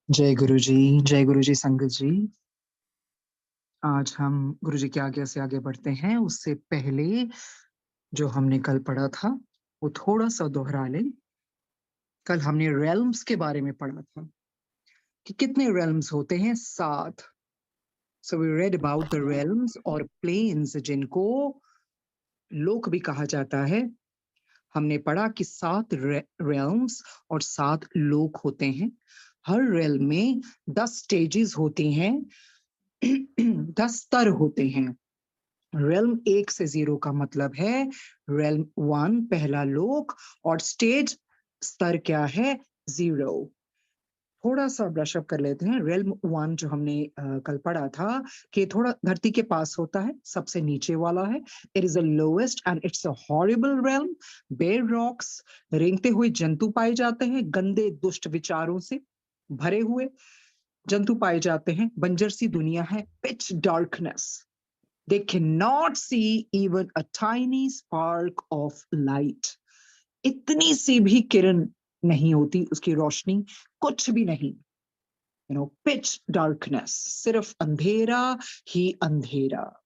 जय गुरु जी संगत जी। आज हम गुरु जी के आगे से आगे बढ़ते हैं। उससे पहले जो हमने कल पढ़ा था, वो थोड़ा-सा दोहरा लें। कल हमने रेल्म्स के बारे में पढ़ा था कि कितने रेल्म्स होते हैं? 7। So we read about the realms और प्लेन्स जिनको लोक भी कहा जाता है। हमने पढ़ा कि 7 रेल्म्स और 7 लोक होते हैं। हर रेल्म में 10 स्टेजेस होती हैं, 10 स्तर होते हैं। रेल्म 1 से 0 का मतलब है रेल्म 1 पहला लोक और स्टेज स्तर क्या है? 0। थोड़ा-सा ब्रश अप कर लेते हैं। रेल्म 1 जो हमने कल पढ़ा था कि थोड़ा धरती के पास होता है, सबसे नीचे वाला है। It is the lowest and it's a horrible realm. Bare rocks, रेंगते हुए जंतु पाए जाते हैं, गंदे दुष्ट विचारों से भरे हुए जंतु पाए जाते हैं। बंजर सी दुनिया है, pitch darkness. They cannot see even a tiny spark of light. इतनी सी भी किरण नहीं होती, उसकी रोशनी कुछ भी नहीं। पिच डार्कनेस, सिर्फ अंधेरा ही अंधेरा।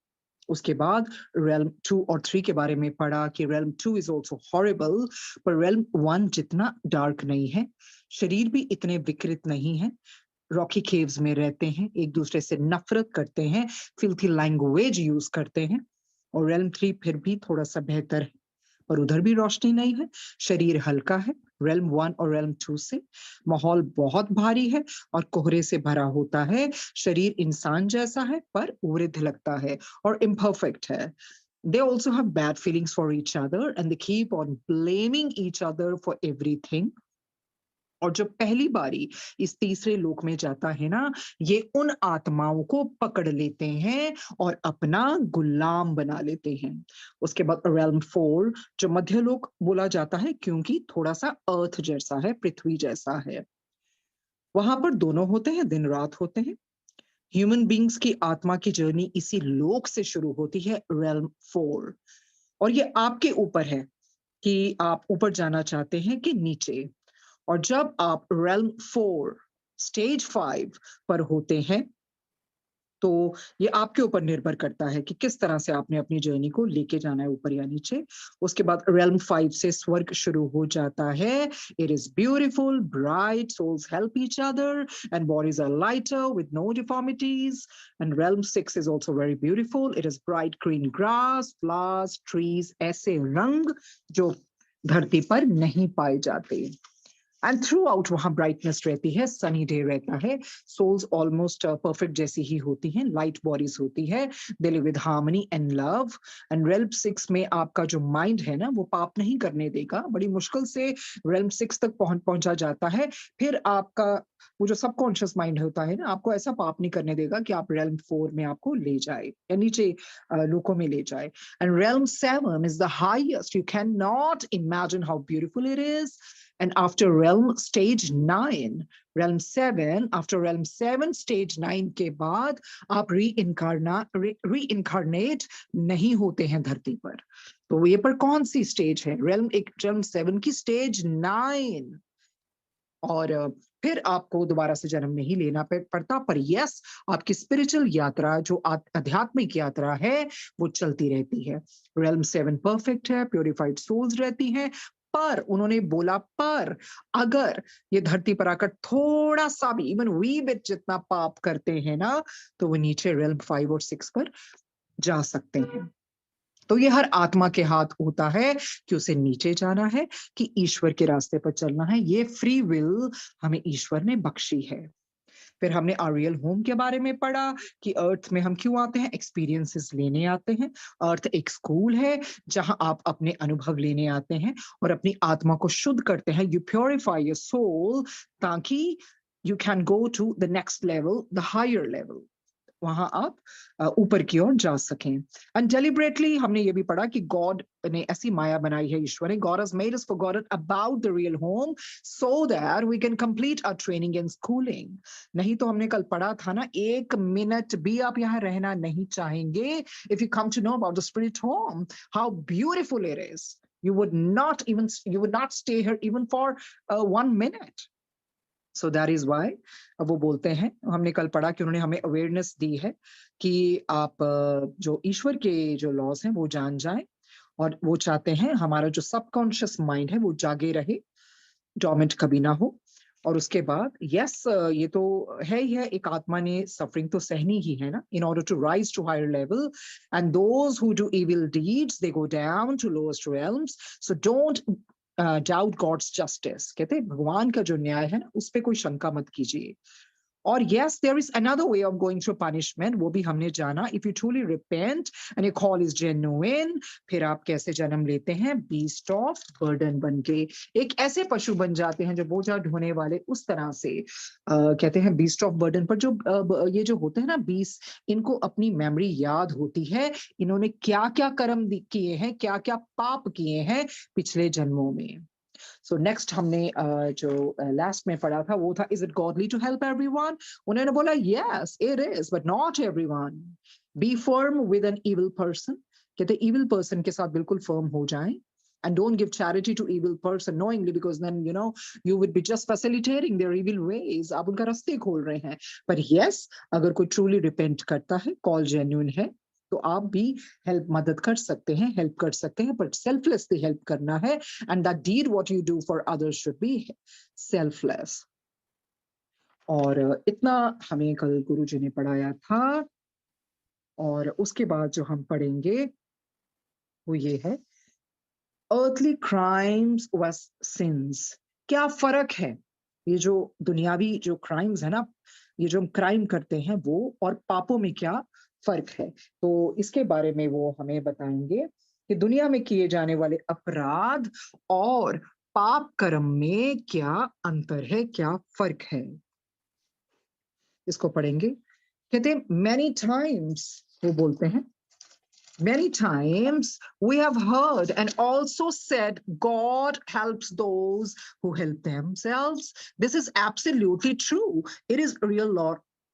उसके बाद रेल्म 2 और 3 के बारे में पढ़ा कि रेल्म 2 इज ऑल्सो हॉरिबल, पर रेल्म 1 जितना डार्क नहीं है। शरीर भी इतने विकृत नहीं है। रॉकी केव्स में रहते हैं, एक दूसरे से नफरत करते हैं, फिल्थी लैंग्वेज यूज करते हैं। और रेल्म 3 फिर भी थोड़ा सा बेहतर है, पर उधर भी रोशनी नहीं है। शरीर हल्का है रेल्म 1 और रेल्म 2 से। माहौल बहुत भारी है और कोहरे से भरा होता है। शरीर इंसान जैसा है पर वृद्ध लगता है और इम्परफेक्ट है। They also have bad feelings for each other and they keep on blaming each other for everything. और जो पहली बारी इस तीसरे लोक में जाता है ना, ये उन आत्माओं को पकड़ लेते हैं और अपना गुलाम बना लेते हैं। उसके बाद रेल्म 4 जो मध्य लोक बोला जाता है क्योंकि थोड़ा सा अर्थ जैसा है, पृथ्वी जैसा है। वहां पर दोनों होते हैं, दिन रात होते हैं। ह्यूमन बींग्स की आत्मा की जर्नी इसी लोक से शुरू होती है, रेल्म 4। और ये आपके ऊपर है कि आप ऊपर जाना चाहते हैं कि नीचे। और जब आप रेल्म 4 स्टेज 5 पर होते हैं, तो ये आपके ऊपर निर्भर करता है कि किस तरह से आपने अपनी जर्नी को लेके जाना है, ऊपर या नीचे। उसके बाद रेल्म 5 से स्वर्ग शुरू हो जाता है। It is beautiful, bright, souls help each other and bodies are lighter with no deformities. And realm 6 is also very beautiful. It is bright green grass, flowers, trees, ऐसे रंग जो धरती पर नहीं पाए जाते। एंड थ्रू आउट वहां brightness रहती है, सनी डे रहता है। सोल्स ऑलमोस्ट परफेक्ट जैसी ही होती हैं, लाइट बॉडीज होती है। They live with harmony and love. And realm 6 में आपका जो माइंड है ना, वो पाप नहीं करने देगा। बड़ी मुश्किल से रेल्म 6 तक पहुंचा जाता है। फिर आपका वो जो सबकॉन्शियस माइंड होता है ना, आपको ऐसा पाप नहीं करने देगा कि आप रेल्म 4 में आपको ले जाए या नीचे लोकों में ले जाए। And realm 7 is the highest. You can not imagine how beautiful it is. And after realm stage 9, realm 7, after realm 7 stage 9 के बाद आप reincarnate नहीं होते हैं धरती पर। तो ये पर कौन सी स्टेज है? realm 7 की स्टेज 9। और फिर आपको दोबारा से जन्म नहीं लेना पड़ता, पर यस, आपकी स्पिरिचुअल यात्रा जो आध्यात्मिक यात्रा है वो चलती रहती है। रेल्म 7 परफेक्ट है, प्योरिफाइड सोल्स रहती हैं। पर उन्होंने बोला, पर अगर ये धरती पर आकर थोड़ा सा भी इवन वी बिट जितना पाप करते हैं ना, तो वो नीचे रेल्म 5 और 6 पर जा सकते हैं। तो ये हर आत्मा के हाथ होता है कि उसे नीचे जाना है कि ईश्वर के रास्ते पर चलना है। ये फ्री विल हमें ईश्वर ने बख्शी है। फिर हमने आरियल होम के बारे में पढ़ा कि अर्थ में हम क्यों आते हैं, एक्सपीरियंसेस लेने आते हैं। अर्थ एक स्कूल है जहां आप अपने अनुभव लेने आते हैं और अपनी आत्मा को शुद्ध करते हैं। यू प्योरीफाई योर सोल ताकि you can go to the next level, the higher level. वहां आप ऊपर की ओर जा सकें। एंड डेलिबरेटली हमने ये भी पढ़ा कि गॉड ने ऐसी माया बनाई है, ईश्वर ने, God has made us forgotten about the real home so that we can complete our training and schooling. नहीं तो हमने कल पढ़ा था ना, 1 मिनट भी आप यहाँ रहना नहीं चाहेंगे। If you come to know about the spirit home, how beautiful it is, you would not stay here even for 1 minute. So that is why अब वो बोलते हैं, हमने कल पढ़ा कि उन्होंने हमें अवेयरनेस दी है कि आप जो ईश्वर के जो लॉज हैं वो जान जाएं, और वो चाहते हैं हमारा जो सबकॉन्शियस माइंड है वो जागे रहे, डोमिनेट कभी ना हो। और उसके बाद यस, ये तो है ही है, एक आत्मा ने सफरिंग तो सहनी ही है ना, in order to rise to higher level, and those who do evil deeds they go down to lowest realms, so don't doubt God's justice. कहते हैं भगवान का जो न्याय है ना उस पे कोई शंका मत कीजिए। और yes, there is another way of going through punishment, वो भी हमने जाना, if you truly repent and your call is genuine, फिर आप कैसे जन्म लेते हैं, बीस्ट ऑफ बर्डन बन के, एक ऐसे पशु बन जाते हैं जो बोझा ढोने वाले, उस तरह से कहते हैं बीस्ट ऑफ बर्डन पर जो ये जो होते हैं ना बीस, इनको अपनी मेमोरी याद होती है, इन्होंने क्या क्या कर्म किए हैं, क्या क्या पाप किए हैं पिछले जन्मों में। सो नेक्स्ट हमने जो लास्ट में पढ़ा था वो था, is it godly to help everyone? उन्होंने बोला yes it is, but not everyone. Be firm with an evil person, कहते इविल पर्सन के साथ बिल्कुल फर्म हो जाएं, and don't give charity to evil person knowingly, because then you would be just facilitating their evil ways, आप उनका रास्ते खोल रहे हैं। पर yes, अगर कोई truly repent करता है, कॉल जेन्युइन है, तो आप भी मदद कर सकते हैं, हेल्प कर सकते हैं, बट सेल्फलेसली हेल्प करना है, and that deed what you do for others should be selfless. और इतना हमें कल गुरुजी ने पढ़ाया था। और उसके बाद जो हम पढ़ेंगे वो ये है, earthly crimes was sins। क्या फर्क है ये जो दुनियावी जो क्राइम्स है ना, ये जो हम क्राइम करते हैं वो, और पापों में क्या फर्क है? तो इसके बारे में वो हमें बताएंगे कि दुनिया में किए जाने वाले अपराध और पाप कर्म में क्या अंतर है, क्या फर्क है, इसको पढ़ेंगे। कहते हैं मैनी टाइम्स, वो बोलते हैं many times we have heard and also said, God helps those who help themselves. This is absolutely true. It is real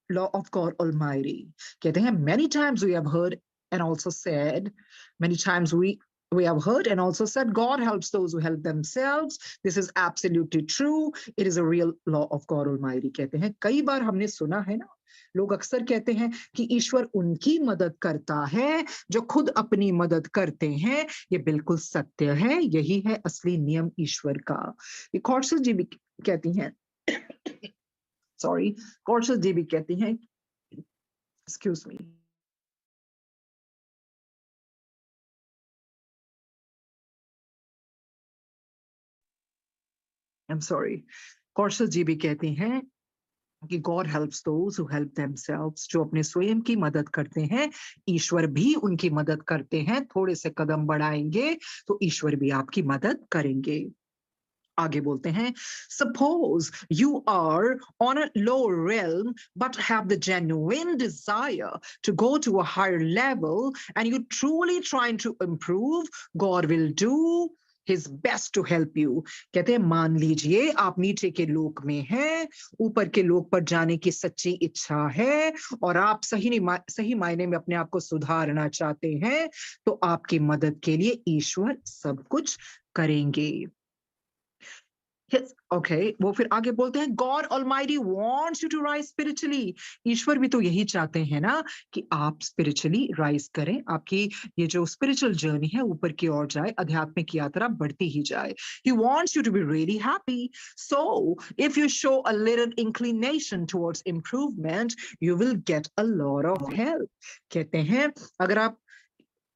law of God Almighty. कहते हैं many times we have heard and also said, many times we have heard and also said, God helps those who help themselves. This is absolutely true. It is a real law of God Almighty. कहते हैं कई बार हमने सुना है ना, लोग अक्सर कहते हैं कि ईश्वर उनकी मदद करता है जो खुद अपनी मदद करते हैं। ये बिल्कुल सत्य है, यही है असली नियम ईश्वर का। ये कॉर्सल जी भी कहती हैं, सॉरी, कॉर्सल जी भी कहती हैं, excuse me, I am sorry, कॉर्सल जी भी कहती हैं कि God helps those who help themselves, जो अपने स्वयं की मदद करते हैं, ईश्वर भी उनकी मदद करते हैं। थोड़े से कदम बढ़ाएंगे तो ईश्वर भी आपकी मदद करेंगे। आगे बोलते हैं, suppose you are on a lower realm but have the genuine desire to go to a higher level and you truly trying to improve, God will do his best to help you। कहते हैं मान लीजिए आप नीचे के लोक में हैं, ऊपर के लोक पर जाने की सच्ची इच्छा है और आप सही मायने में अपने आप को सुधारना चाहते हैं, तो आपकी मदद के लिए ईश्वर सब कुछ करेंगे। Okay, वो फिर आगे बोलते हैं God Almighty wants you to rise spiritually। ईश्वर भी तो यही चाहते हैं ना कि आप spiritually rise करें, आपकी ये जो spiritual journey है ऊपर की ओर जाए, आध्यात्मिक यात्रा बढ़ती ही जाए। He wants you to be really happy. So if you show a little inclination towards improvement, you will get a lot of help। कहते हैं अगर आप,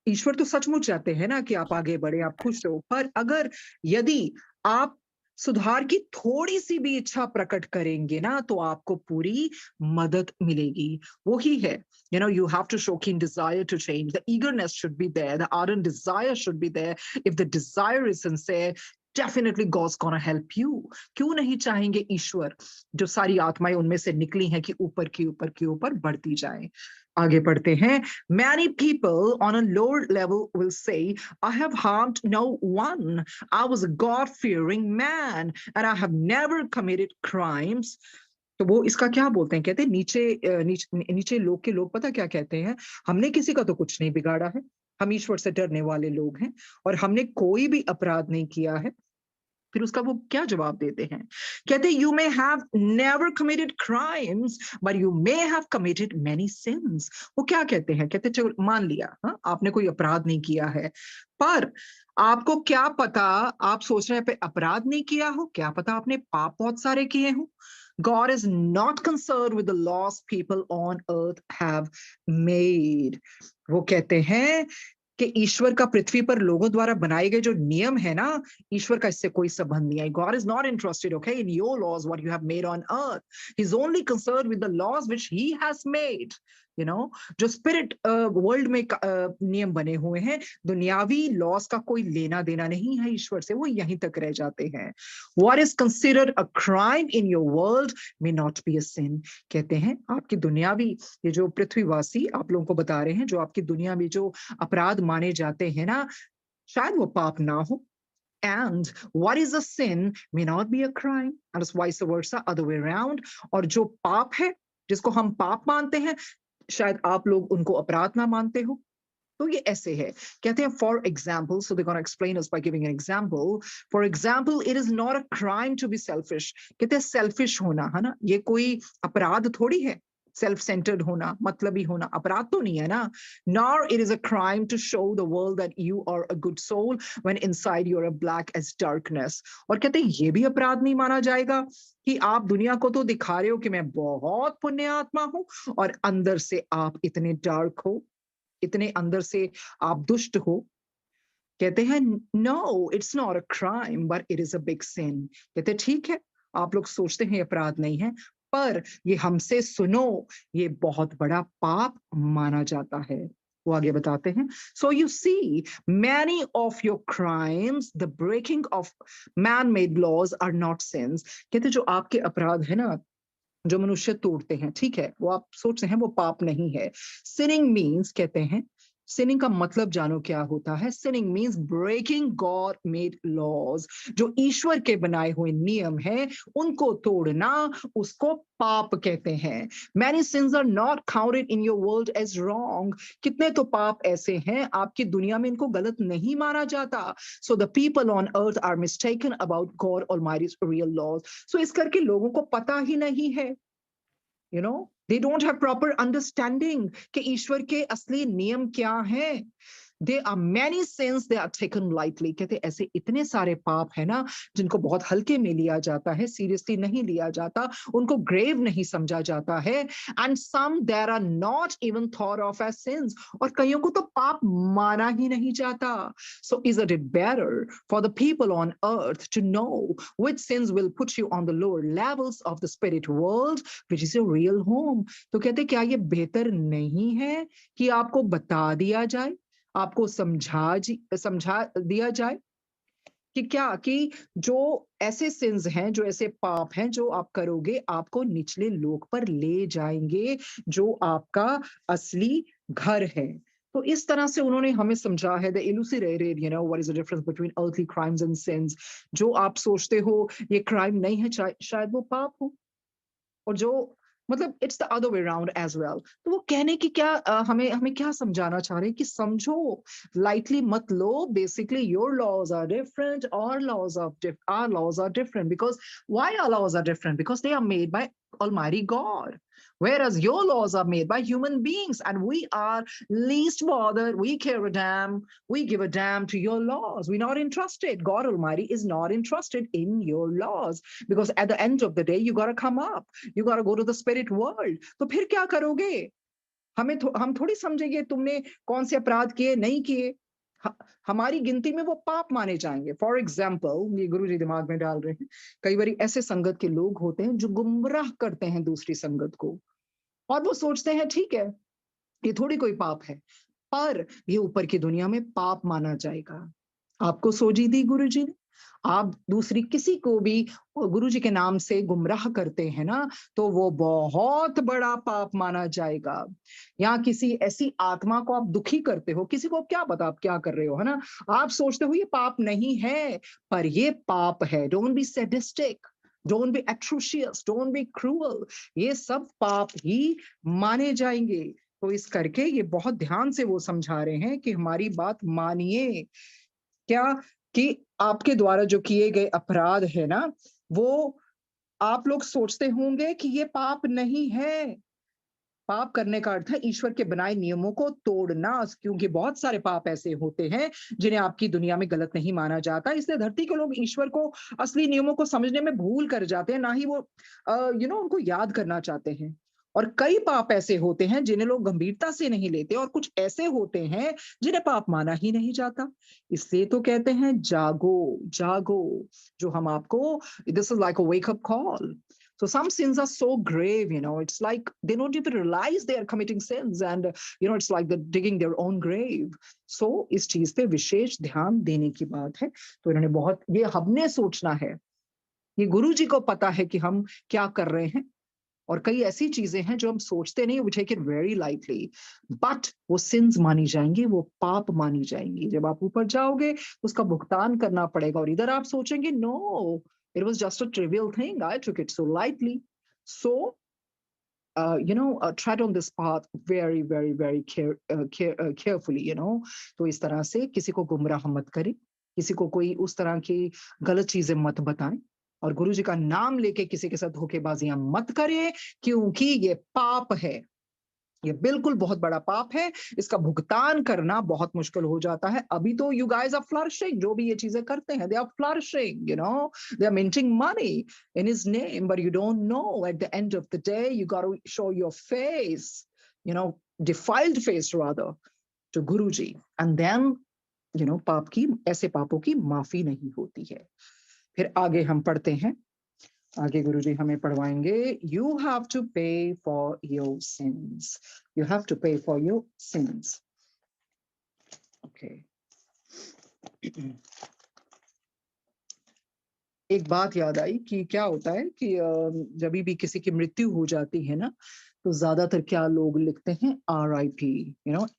ईश्वर तो सचमुच चाहते हैं ना कि आप आगे बढ़े, आप खुश हो, पर अगर यदि आप सुधार की थोड़ी सी भी इच्छा प्रकट करेंगे ना तो आपको पूरी मदद मिलेगी। वो ही है, you have to show keen desire to change. The eagerness should be there, the ardent desire should be there. If the desire is sincere, definitely God's gonna help you। क्यों नहीं चाहेंगे ईश्वर जो सारी आत्माएं उनमें से निकली हैं कि ऊपर की ऊपर की ऊपर बढ़ती जाए। आगे बढ़ते हैं, many people on a lower level will say, I have harmed no one, I was a God-fearing man and I have never committed crimes। तो वो इसका क्या बोलते हैं, कहते हैं नीचे लोग के लोग पता क्या कहते हैं, हमने किसी का तो कुछ नहीं बिगाड़ा है, हम ईश्वर से डरने वाले लोग हैं और हमने कोई भी अपराध नहीं किया है, फिर उसका वो क्या जवाब देते हैं? कहते हैं, you may have never committed crimes but you may have committed many since. वो क्या कहते हैं? कहते हैं, चलो मान लिया, हाँ, आपने कोई अपराध नहीं किया है, पर आपको क्या पता, आप सोच रहे हैं पे अपराध नहीं किया हो, क्या पता आपने पाप बहुत सारे किए हो। God is not concerned with the laws people on earth have made. वो कहते हैं कि ईश्वर का पृथ्वी पर लोगों द्वारा बनाए गए जो नियम है ना, ईश्वर का इससे कोई संबंध नहीं है। God is not interested, okay, in your laws, what you have made on earth. He's only concerned with the laws which he has made. You know, जो स्पिरिट वर्ल्ड में नियम बने हुए हैं, दुनियावी लॉस का कोई लेना देना नहीं है ईश्वर से, वो यहीं तक रह जाते हैं। What is considered a crime in your world may not be a sin. कहते हैं आपकी दुनियावी, ये जो पृथ्वीवासी आप लोगों को बता रहे हैं, जो आपकी दुनिया में जो अपराध माने जाते हैं ना, शायद वो पाप ना हो। And what is a sin may not be a crime, and it's vice versa, other way around. और जो पाप है, जिसको हम पाप मानते हैं, शायद आप लोग उनको अपराध ना मानते हो। तो ये ऐसे है, कहते हैं for example, so they gonna explain us by giving an example. For example, it is not a crime to be selfish. कहते हैं सेल्फिश होना, है ना, ये कोई अपराध थोड़ी है। सेल्फ सेंटर्ड होना, मतलबी होना अपराध तो नहीं है ना। Nor it is a crime to show the world that you are a good soul when inside you are a black as darkness. और कहते हैं ये भी अपराध नहीं माना जाएगा कि आप दुनिया को तो दिखा रहे हो कि मैं बहुत पुण्य आत्मा हूं, और अंदर से आप इतने डार्क हो, इतने अंदर से आप दुष्ट हो। कहते हैं no, it's not a crime but it is a big sin. कहते हैं ठीक है, आप लोग सोचते हैं अपराध नहीं है, पर ये हमसे सुनो, ये बहुत बड़ा पाप माना जाता है। वो आगे बताते हैं, so you see many of your crimes the breaking of man made laws are not sins. कहते जो आपके अपराध है ना, जो मनुष्य तोड़ते हैं, ठीक है, वो आप सोचते हैं वो पाप नहीं है। सिनिंग मीन्स, कहते हैं सिनिंग का मतलब जानो क्या होता है। Sinning means breaking God made laws. जो ईश्वर के बनाए हुए नियम है, उनको तोड़ना, उसको पाप कहते हैं। Many sins are not counted in your world as wrong. कितने तो पाप ऐसे हैं आपकी दुनिया में, इनको गलत नहीं माना जाता। So the people on earth are mistaken about God almighty's real laws. सो इस करके लोगों को पता ही नहीं है, you know, they don't have proper understanding कि ईश्वर के असली नियम क्या हैं। There are many sins they are taken lightly. कहते ऐसे इतने सारे पाप है ना, जिनको बहुत हल्के में लिया जाता है, सीरियसली नहीं लिया जाता, उनको ग्रेव नहीं समझा जाता है। And some there are not even thought of as sins. और कईयों को तो पाप माना ही नहीं जाता। So isn't it better for the people on earth to know which sins will put you on the lower levels of the spirit world, which is your real home? तो कहते क्या ये बेहतर नहीं है कि आपको बता दिया जाए, आपको समझा दिया जाए कि क्या, कि जो ऐसे सिंस हैं, जो ऐसे पाप हैं जो आप करोगे, आपको निचले लोक पर ले जाएंगे, जो आपका असली घर है। तो इस तरह से उन्होंने हमें समझा है, the elucidated, you know, what is the difference between earthly crimes and sins. जो आप सोचते हो ये क्राइम नहीं है, शायद वो पाप हो, और जो मतलब it's the other way around as well. तो वो कहने की क्या हमें हमें क्या समझाना चाह रहे हैं कि समझो, लाइटली मत लो। Basically your laws are different, our laws are different, because why our laws are different? Because they are made by Almighty God, whereas your laws are made by human beings, and we are least bothered. We care a damn, we give a damn to your laws. We're not interested. God Almighty is not interested in your laws, because at the end of the day you got to come up, you got to go to the spirit world. तो फिर क्या करोगे? हम थोड़ी समझेंगे तुमने कौन से अपराध किए नहीं किए। हमारी गिनती में वो पाप माने जाएंगे। फॉर एग्जाम्पल, ये गुरु जी दिमाग में डाल रहे हैं, कई बार ऐसे संगत के लोग होते हैं जो गुमराह करते हैं दूसरी संगत को, और वो सोचते हैं ठीक है, ये थोड़ी कोई पाप है, पर ये ऊपर की दुनिया में पाप माना जाएगा। आपको सोजी दी गुरु जी ने, आप दूसरी किसी को भी गुरु जी के नाम से गुमराह करते हैं ना, तो वो बहुत बड़ा पाप माना जाएगा। या किसी ऐसी आत्मा को आप दुखी करते हो, किसी को क्या पता आप क्या कर रहे हो, है ना, आप सोचते हो ये पाप नहीं है, पर ये पाप है। Don't be sadistic, don't be atrocious, don't be cruel, ये सब पाप ही माने जाएंगे। तो इस करके ये बहुत ध्यान से वो समझा रहे हैं कि हमारी बात मानिए। क्या कि आपके द्वारा जो किए गए अपराध है ना, वो आप लोग सोचते होंगे कि ये पाप नहीं है। पाप करने का अर्थ है ईश्वर के बनाए नियमों को तोड़ना, क्योंकि बहुत सारे पाप ऐसे होते हैं जिन्हें आपकी दुनिया में गलत नहीं माना जाता। इसलिए धरती के लोग ईश्वर को असली नियमों को समझने में भूल कर जाते हैं, ना ही वो उनको याद करना चाहते हैं। और कई पाप ऐसे होते हैं जिन्हें लोग गंभीरता से नहीं लेते, और कुछ ऐसे होते हैं जिन्हें पाप माना ही नहीं जाता। इसलिए तो कहते हैं जागो, जागो। जो हम आपको, this is like a wake up call. So some sins are so grave, it's like they don't even realize they are committing sins, and it's like they're digging their own grave. So इस चीज पे विशेष ध्यान देने की बात है। तो इन्होंने बहुत, ये हमने सोचना है, ये गुरु जी को पता है कि हम क्या कर रहे हैं। और कई ऐसी चीजें हैं जो हम सोचते नहीं, we take it very lightly, but वो sins मानी जाएंगी, वो पाप मानी जाएंगी। जब आप ऊपर जाओगे उसका भुगतान करना पड़ेगा, और इधर आप सोचेंगे no, it was just a trivial thing, I took it so lightly. So tread on this path very, very, very carefully, तो इस तरह से किसी को गुमराह मत करें, किसी को कोई उस तरह की गलत चीजें मत बताएं, और गुरु जी का नाम लेके किसी के साथ धोखेबाजियां मत करें, क्योंकि ये पाप है। ये बिल्कुल बहुत बड़ा पाप है। इसका भुगतान करना बहुत मुश्किल हो जाता है। अभी तो यू गाइस आर फ्लरिशिंग, जो भी ये चीजें करते हैं, they are flourishing, they are minting money in his name, but you don't know at the end of the day you got to show your face, defiled face rather, to guru ji, and then पाप की, ऐसे पापों की माफी नहीं होती है। फिर आगे हम पढ़ते हैं, आगे गुरुजी हमें पढ़वाएंगे, you have to pay for your sins, you have to pay for your sins. Okay, एक बात याद आई कि क्या होता है कि जब भी किसी की मृत्यु हो जाती है ना, तो ज्यादातर क्या लोग लिखते हैं RIP,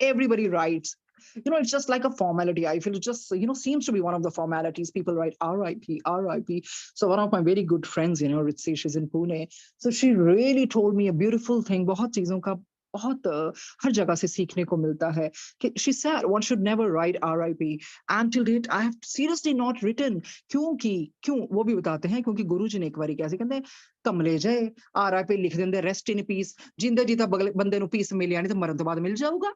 everybody writes, it's just like a formality. I feel it just, seems to be one of the formalities. People write RIP, RIP. So one of my very good friends, Ritsi, she's in Pune. So she really told me a beautiful thing. बहुत चीजों का बहुत हर जगह से सीखने को मिलता है कि she said one should never write RIP, and till date I have seriously not written। क्यों वो भी बताते हैं, क्योंकि गुरुजी ने एक बारी कैसे कहते हैं, कमले जाए RIP लिख देंगे, रेस्ट इन पीस, जिंदा जीता बंदे ਨੂੰ ਪੀਸ ਮਿਲਿਆ ਨਹੀਂ ਤਾਂ ਮਰਨ ਤੋਂ ਬਾਅਦ ਮਿਲ ਜਾਊਗਾ,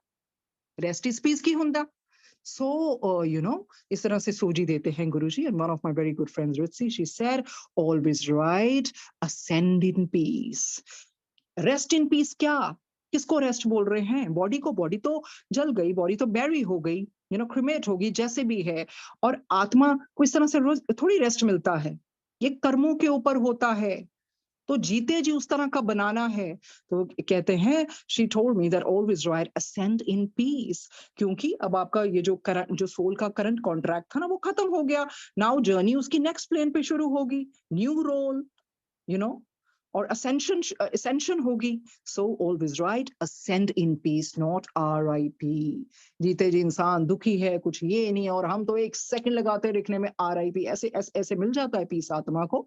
रेस्ट इज पीस की हुंदा। So, इस तरह से सूजी देते हैं गुरुजी। And one of my very good friends, Ritsi, she said, always write, ascend in peace. Rest in peace क्या? किसको रेस्ट बोल रहे हैं? बॉडी को। बॉडी तो जल गई, बॉडी तो बैरी हो गई, क्रिमेट होगी, जैसे भी है। और आत्मा को इस तरह से रोज थोड़ी रेस्ट मिलता है, ये कर्मों के ऊपर होता है। तो जीते जी उस तरह का बनाना है। तो कहते हैं, she told me that always right ascend in peace, क्योंकि अब आपका ये जो करंट, जो सोल का करंट कॉन्ट्रैक्ट था ना, वो खत्म हो गया। नाउ जर्नी उसकी नेक्स्ट प्लेन पे शुरू होगी, न्यू रोल, और असेंशन होगी। So always right ascend in peace, not RIP। जीते जी इंसान दुखी है, कुछ ये नहीं, और हम तो एक सेकंड लगाते लिखने में RIP, ऐसे ऐसे ऐसे मिल जाता है पीस आत्मा को?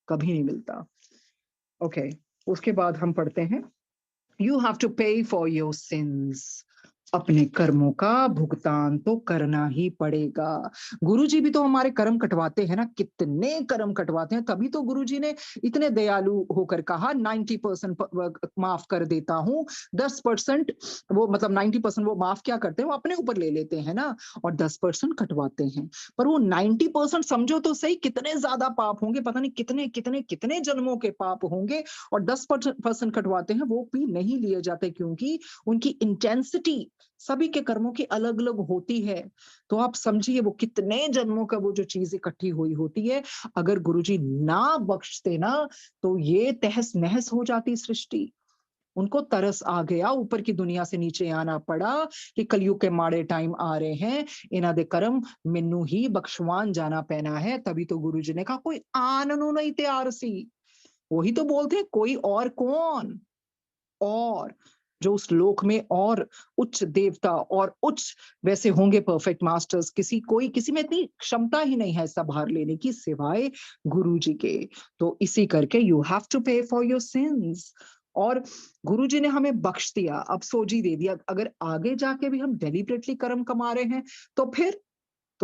कभी नहीं मिलता। ओके, उसके बाद हम पढ़ते हैं, you have to pay for your since. अपने कर्मों का भुगतान तो करना ही पड़ेगा। गुरुजी भी तो हमारे कर्म कटवाते हैं ना, कितने कर्म कटवाते हैं। तभी तो गुरुजी ने इतने दयालु होकर कहा 90% माफ कर देता हूं, 10% वो, मतलब 90% वो माफ क्या करते हैं, वो अपने ऊपर ले लेते हैं ना, और 10% कटवाते हैं। पर वो 90% समझो तो सही, कितने ज्यादा पाप होंगे, पता नहीं कितने कितने कितने जन्मों के पाप होंगे, और 10% कटवाते हैं, वो भी नहीं लिए जाते, क्योंकि उनकी इंटेंसिटी सभी के कर्मों की अलग अलग होती है। तो आप समझिए वो कितने जन्मों का वो जो चीज इकट्ठी हुई होती है। अगर गुरुजी ना बख्शते ना, तो ये तहस नहस हो जाती सृष्टि। उनको तरस आ गया, ऊपर की दुनिया से नीचे आना पड़ा कि कलयुग के माड़े टाइम आ रहे हैं, इन्हां दे कर्म मैनू ही बख्शवान जाना पैना है। तभी तो गुरुजी ने कहा कोई आननू नहीं तैयार सी। वही तो बोलते हैं, कोई और कौन, और जो उस लोक में और उच्च देवता और उच्च वैसे होंगे परफेक्ट मास्टर्स, किसी में इतनी क्षमता ही नहीं है सब भार लेने की, सिवाय गुरु जी के। तो इसी करके you have to pay for your since. और गुरु जी ने हमें बख्श दिया, अब सोजी दे दिया। अगर आगे जाके भी हम डेलिबरेटली कर्म कमा रहे हैं, तो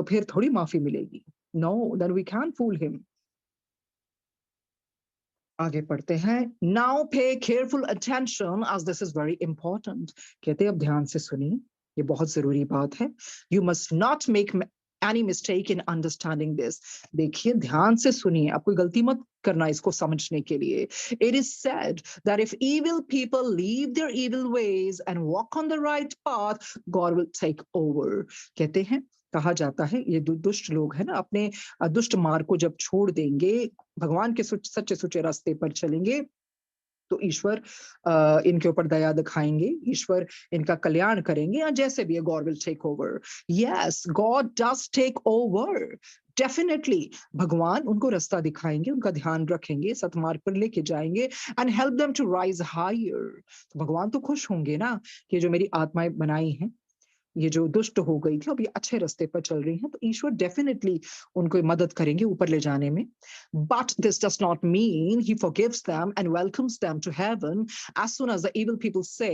फिर थोड़ी माफी मिलेगी। No, then we can't fool him. आगे पढ़ते हैं. Now pay careful attention as this is very important. कहते हैं अब ध्यान से सुनिए, ये बहुत जरूरी बात है. You must not make any mistake in understanding this. देखिए ध्यान से सुनिए, आप कोई गलती मत करना इसको समझने के लिए. It is said that if evil people leave their evil ways and walk on the right path, God will take over. कहते हैं, कहा जाता है ये दुष्ट लोग है ना, अपने दुष्ट मार्ग को जब छोड़ देंगे, भगवान के सच्चे सुचे रास्ते पर चलेंगे, तो ईश्वर इनके ऊपर दया दिखाएंगे, ईश्वर इनका कल्याण करेंगे, या जैसे भी है God will take over. Yes, God does take over. Definitely भगवान उनको रास्ता दिखाएंगे, उनका ध्यान रखेंगे, सतमार्ग पर लेके जाएंगे, and help them to rise higher. तो भगवान तो खुश होंगे ना कि जो मेरी आत्माएं बनाई हैं, ये जो दुष्ट हो गई थी अब ये अच्छे रास्ते पर चल रही हैं, तो ईश्वर डेफिनेटली उनको मदद करेंगे ऊपर ले जाने में. But this does not mean he forgives them and welcomes them to heaven as soon as the evil people से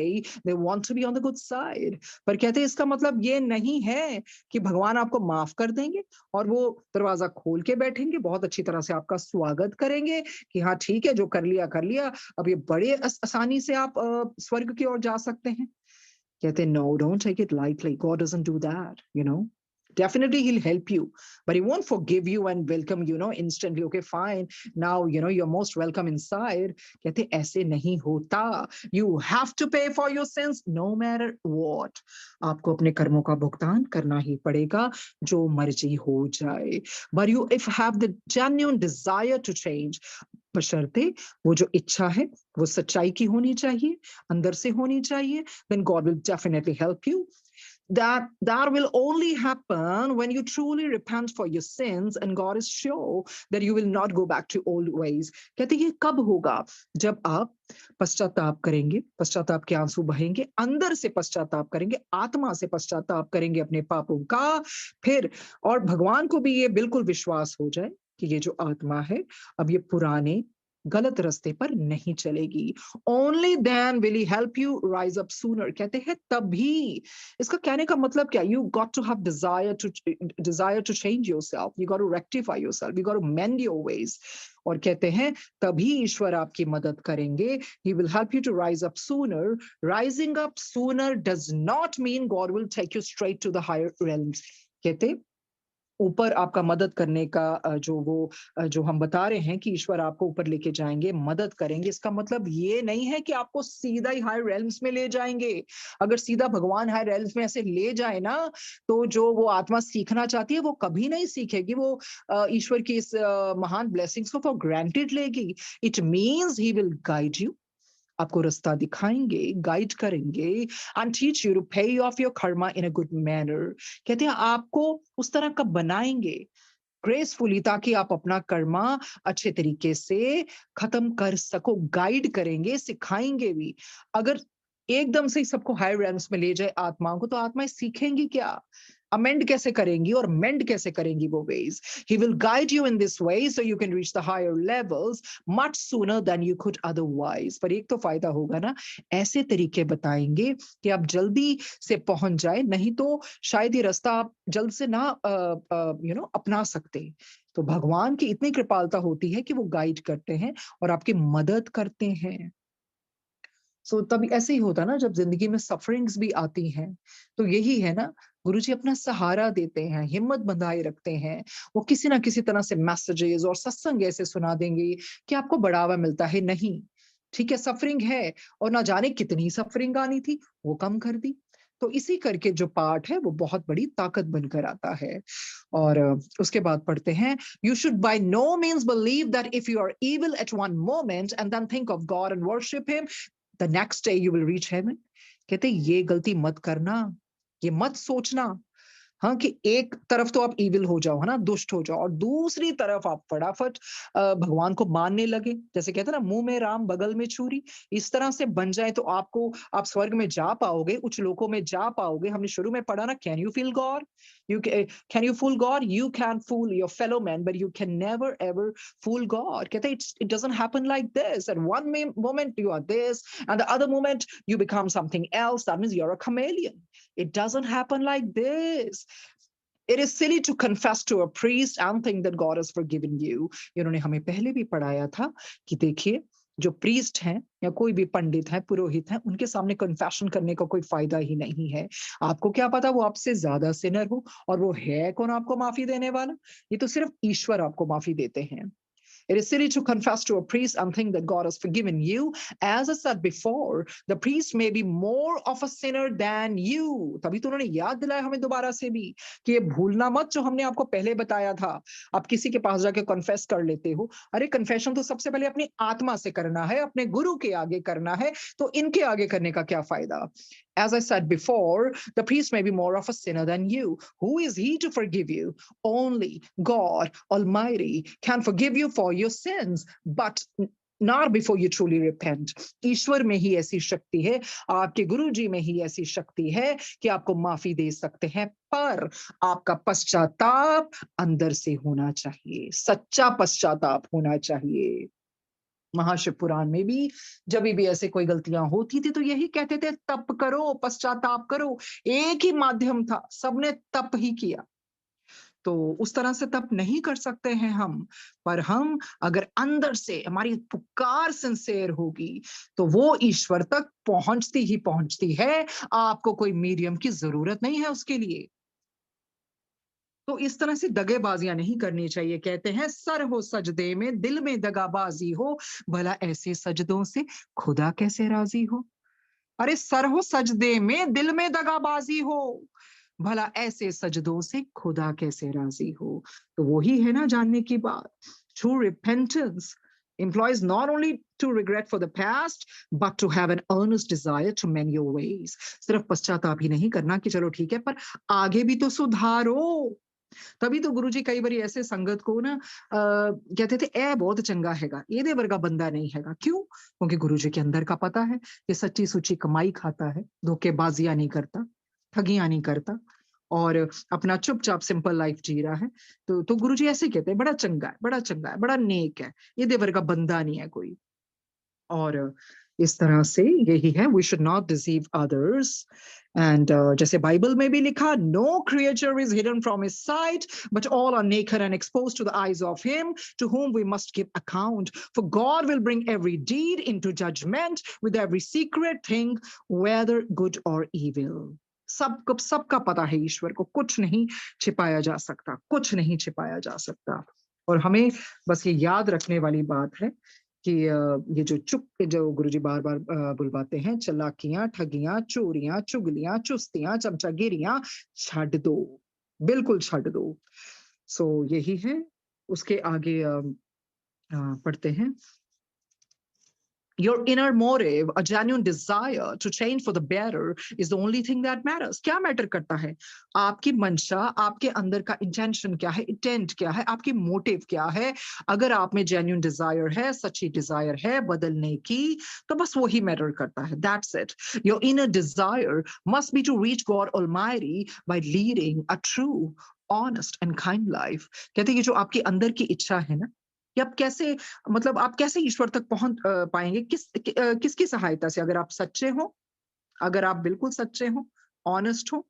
they want to be on the good side. पर कहते हैं इसका मतलब ये नहीं है कि भगवान आपको माफ कर देंगे और वो दरवाजा खोल के बैठेंगे, बहुत अच्छी तरह से आपका स्वागत करेंगे कि हाँ ठीक है, जो कर लिया, अब ये बड़े आसानी से आप स्वर्ग की ओर जा सकते हैं. कहते no, don't take it lightly. God doesn't do that, you know. Definitely he'll help you, but he won't forgive you and welcome you, instantly. Okay, fine. Now, you're most welcome inside. कहते ऐसे नहीं होता. You have to pay for your sins no matter what. आपको अपने कर्मों का भुगतान करना ही पड़ेगा, जो मर्जी हो जाए. But you, if have the genuine desire to change, बशर्ते वो जो इच्छा है वो सच्चाई की होनी चाहिए, अंदर से होनी चाहिए, then God will definitely help you. That will only happen when you truly repent for your sins and God is sure that you will not go back to old ways. कहते हैं ये कब होगा? जब आप पश्चाताप करेंगे, पश्चाताप के आंसू बहेंगे, अंदर से पश्चाताप करेंगे, आत्मा से पश्चाताप करेंगे अपने पापों का, फिर और भगवान को भी ये बिल्कुल विश्वास हो जाए कि ये जो आत्मा है अब ये पुराने गलत रास्ते पर नहीं चलेगी. Only then will he help you rise up sooner. कहते हैं तभी. इसका कहने का मतलब क्या? You got to have desire to change yourself. You got to rectify yourself. You got to mend your ways. और कहते हैं तभी ईश्वर आपकी मदद करेंगे. He will help you to rise up sooner. Rising up sooner does not mean God will take you straight to the higher realms. कहते ऊपर आपका मदद करने का जो हम बता रहे हैं कि ईश्वर आपको ऊपर लेके जाएंगे, मदद करेंगे, इसका मतलब ये नहीं है कि आपको सीधा ही हायर रेल्म्स में ले जाएंगे. अगर सीधा भगवान हायर रेल्म्स में ऐसे ले जाए ना, तो जो वो आत्मा सीखना चाहती है वो कभी नहीं सीखेगी, वो ईश्वर की इस महान ब्लेसिंग्स को फॉर ग्रांटेड लेगी. It means he will guide you, आपको रास्ता दिखाएंगे, गाइड करेंगे, एंड टीच यू टू पे of your Karma in a good manner. कहते हैं आपको उस तरह का बनाएंगे ग्रेसफुली, ताकि आप अपना कर्मा अच्छे तरीके से खत्म कर सको. गाइड करेंगे, सिखाएंगे भी. अगर एकदम से सबको हायर रैंक्स में ले जाए आत्माओं को, तो आत्माएं सीखेंगी क्या? अमेंड कैसे करेंगी और मेंड कैसे करेंगी वो veg? He will guide you in this way so you can reach the higher levels much sooner than you could otherwise. पर एक तो फायदा होगा ना, ऐसे तरीके बताएंगे कि आप जल्दी से पहुंच जाए, नहीं तो शायद ये रास्ता आप जल्द से ना अपना सकते. तो भगवान की इतनी कृपालता होती है कि वो गाइड करते हैं और आपकी मदद करते हैं. सो तभी ऐसे ही होता ना, जब जिंदगी में सफरिंग्स भी आती हैं, तो यही है ना, गुरुजी अपना सहारा देते हैं, हिम्मत बंधाए रखते हैं. वो किसी ना किसी तरह से मैसेजेस और सत्संग ऐसे सुना देंगे कि आपको बढ़ावा मिलता है. नहीं, ठीक है, सफरिंग है और ना जाने कितनी सफरिंग आनी थी, वो कम कर दी. तो इसी करके जो पार्ट है वो बहुत बड़ी ताकत बनकर आता है. और उसके बाद पढ़ते हैं, you should by no means believe that if you are evil at one moment and then think of God and worship him, the next day you will reach heaven. कहते ये गलती मत करना, ये मत सोचना, हाँ, कि एक तरफ तो आप इविल हो जाओ, है ना, दुष्ट हो जाओ, और दूसरी तरफ आप फटाफट भगवान को मानने लगे. जैसे कहते हैं ना, मुंह में राम बगल में छुरी, इस तरह से बन जाए तो आप स्वर्ग में जा पाओगे, उच्च लोकों में जा पाओगे. हमने शुरू में पढ़ा ना, can you feel God, can you fool God? You can fool your fellow man, but you can never ever fool God. कहते it doesn't happen like this. At one moment you are this, and the other moment you become something else. That means you're a chameleon. It doesn't happen like this. It is silly to confess to a priest and think that God has forgiven you. इन्होंने हमें पहले भी पढ़ाया था कि देखिए, जो priest हैं या कोई भी पंडित है, पुरोहित है, उनके सामने कन्फेशन करने का कोई फायदा ही नहीं है। आपको क्या पता वो आपसे ज्यादा सिनर हो, और वो है कौन आपको माफी देने वाला? ये तो सिर्फ ईश्वर आपको माफी देते हैं। It is silly to confess to a priest and think that God has forgiven you. As I said before, the priest may be more of a sinner than you. तभी तो उन्होंने याद दिलाया हमें दोबारा से भी कि ये भूलना मत जो हमने आपको पहले बताया था। आप किसी के पास जाके कन्फेस कर लेते हो, अरे कन्फेशन तो सबसे पहले अपनी आत्मा से करना है, अपने गुरु के आगे करना है, तो इनके आगे करने का क्या फायदा? As I said before, the priest may be more of a sinner than you. Who is he to forgive you? Only God Almighty can forgive you for your sins, but not before you truly repent. ईश्वर में ही ऐसी शक्ति है, आपके गुरु जी में ही ऐसी शक्ति है कि आपको माफी दे सकते हैं, पर आपका पश्चाताप अंदर से होना चाहिए, सच्चा पश्चाताप होना चाहिए। महाशिव पुराण में भी जब भी ऐसे कोई गलतियां होती थी तो यही कहते थे, तप करो, पश्चाताप करो। एक ही माध्यम था, सबने तप ही किया। तो उस तरह से तप नहीं कर सकते हैं हम, पर हम अगर अंदर से हमारी पुकार सिंसेयर होगी तो वो ईश्वर तक पहुंचती ही पहुंचती है। आपको कोई मीडियम की जरूरत नहीं है उसके लिए। तो इस तरह से दगेबाजियां नहीं करनी चाहिए। कहते हैं सर हो सजदे में दिल में दगाबाजी हो, भला ऐसे सजदों से खुदा कैसे राजी हो। अरे सर हो सजदे में दिल में दगाबाजी हो, भला ऐसे सजदों से खुदा कैसे राजी हो। तो वही है ना जानने की बात। True repentance implies not only to regret for the past but to have an earnest desire to mend your ways. सिर्फ पश्चाताप ही नहीं करना कि चलो ठीक है, पर आगे भी तो सुधारो। तभी तो गुरुजी कई बार ऐसे संगत को ना कहते थे ए बहुत चंगा हैगा, ਇਹਦੇ ਵਰਗਾ ਬੰਦਾ नहीं हैगा। क्यों? क्योंकि गुरुजी के अंदर का पता है कि सच्ची सुची कमाई खाता है, धोखेबाजियां नहीं करता, ठगियां नहीं करता, और अपना चुपचाप सिंपल लाइफ जी रहा है। तो गुरुजी ऐसे कहते हैं बड़ा चंगा है, बड़ा चंगा है, बड़ा नेक है, ਇਹਦੇ ਵਰਗਾ बंदा नहीं है कोई। और इस तरह से यही है, we should not deceive others. And जैसे बाइबल में भी लिखा, no creature is hidden from his sight but all are naked and exposed to the eyes of him to whom we must give account, for God will bring every deed into judgment with every secret thing whether good or evil. सबका पता है ईश्वर को, कुछ नहीं छिपाया जा सकता, कुछ नहीं छिपाया जा सकता। और हमें बस ये याद रखने वाली बात है कि ये जो गुरुजी बार बार बुलवाते हैं, चालाकियां, ठगियां, चोरियां, चुगलियां, चुस्तियां, चमचागिरियां छੱਡ दो, बिल्कुल छੱਡ दो। सो यही है। उसके आगे पढ़ते हैं, your inner motive, a genuine desire to change for the better is the only thing that matters. क्या मैटर करता है? आपकी मंशा, आपके अंदर का इंटेंशन क्या है, इंटेंट क्या है, आपकी मोटिव क्या है। अगर आप में जेन्युइन डिजायर है, सच्ची डिजायर है बदलने की, तो बस वही मैटर करता है। That's it. Your inner desire must be to reach God Almighty by leading a true, honest and kind life. कहते हैं ये जो आपके अंदर की इच्छा है ना, कि आप कैसे, मतलब आप कैसे ईश्वर तक पहुंच पाएंगे, किसकी सहायता से? अगर आप सच्चे हो, अगर आप बिल्कुल सच्चे हो, ऑनेस्ट हो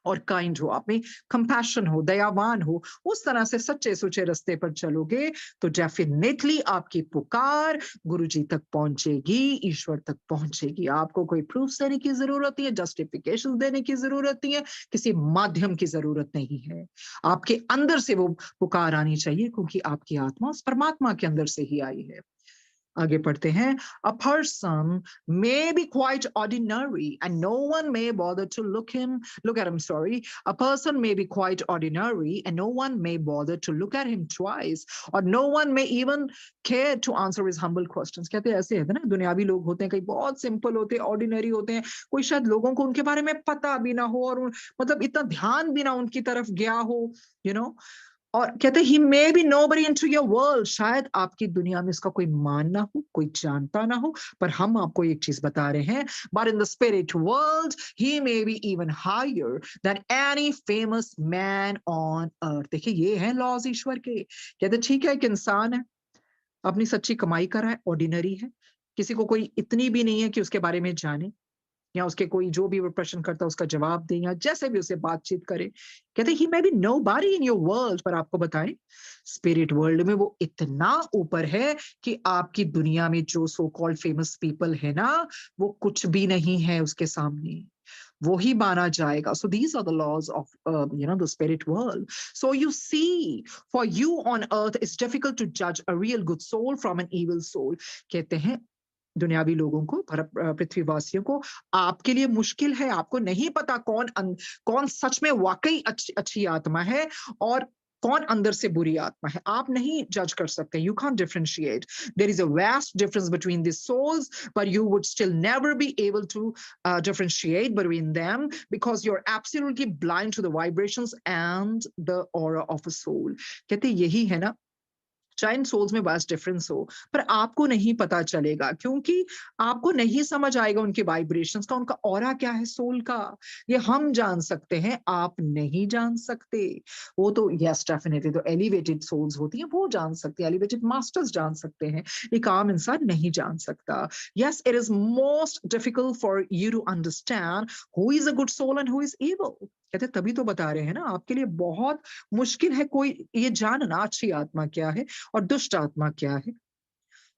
और काइंड हो, आप में कंपैशन हो, दयावान हो, उस तरह से सच्चे सुचे रास्ते पर चलोगे तो डेफिनेटली आपकी पुकार गुरुजी तक पहुंचेगी, ईश्वर तक पहुंचेगी। आपको कोई प्रूफ देने की जरूरत नहीं है, जस्टिफिकेशन देने की जरूरत नहीं है, किसी माध्यम की जरूरत नहीं है। आपके अंदर से वो पुकार आनी चाहिए, क्योंकि आपकी आत्मा उस परमात्मा के अंदर से ही आई है। आगे पढ़ते हैं, a person may be quite ordinary and no one may bother to look at him, sorry, a person may be quite ordinary and no one may bother to look at him twice, or no one may even care to answer his humble questions. कहते हैं ऐसे है ना, दुनियावी लोग होते हैं, कई बहुत सिंपल होते हैं, ऑर्डिनरी होते हैं, कोई शायद लोगों को उनके बारे में पता भी ना हो, और मतलब इतना ध्यान भी ना उनकी तरफ गया हो, you know। और कहते ही may be nobody into your world, शायद आपकी दुनिया में इसका कोई मान ना हो, कोई जानता ना हो, पर हम आपको एक चीज बता रहे हैं, but in the spirit world he may be even higher than any famous man on earth. देखिए ये है लॉज ईश्वर के। कहते ठीक है, एक इंसान है, अपनी सच्ची कमाई कर रहा है, ऑर्डिनरी है, किसी को कोई इतनी भी नहीं है कि उसके बारे में जाने, या उसके कोई जो भी वो प्रश्न करता है उसका जवाब दें या जैसे भी उसे बातचीत करें। कहते ही may be nobody in your world, पर आपको बताएं स्पिरिट वर्ल्ड में वो इतना ऊपर है कि आपकी दुनिया में जो सो कॉल्ड फेमस पीपल है ना, वो कुछ भी नहीं है उसके सामने। वो ही माना जाएगा। So these are the laws of the spirit world. So you see, for you on earth it's difficult to judge a real good soul from an evil soul. कहते हैं दुनियावी लोगों को, पृथ्वीवासियों को, आपके लिए मुश्किल है। आपको नहीं पता कौन सच में वाकई अच्छी आत्मा है और कौन अंदर से बुरी आत्मा है। आप नहीं जज कर सकते। You can't differentiate. There is a vast difference between this souls, but you would still never be able to differentiate between them because you're absolutely blind to the vibrations and the aura of a soul. कहते यही है ना, चाहे इन souls में vast difference हो, पर आपको नहीं पता चलेगा क्योंकि आपको नहीं समझ आएगा उनके वाइब्रेशंस का, उनका ऑरा क्या है सोल का। ये हम जान सकते हैं, आप नहीं जान सकते। वो तो यस डेफिनेटली तो एलिवेटेड सोल्स होती हैं, वो जान सकते हैं, एलिवेटेड मास्टर्स जान सकते हैं, एक आम इंसान नहीं जान सकता। Yes, it is most difficult for you to understand who is a good soul and who is evil. कहते तभी तो बता रहे हैं ना, आपके लिए बहुत मुश्किल है कोई ये जानना अच्छी आत्मा क्या है और दुष्ट आत्मा क्या है।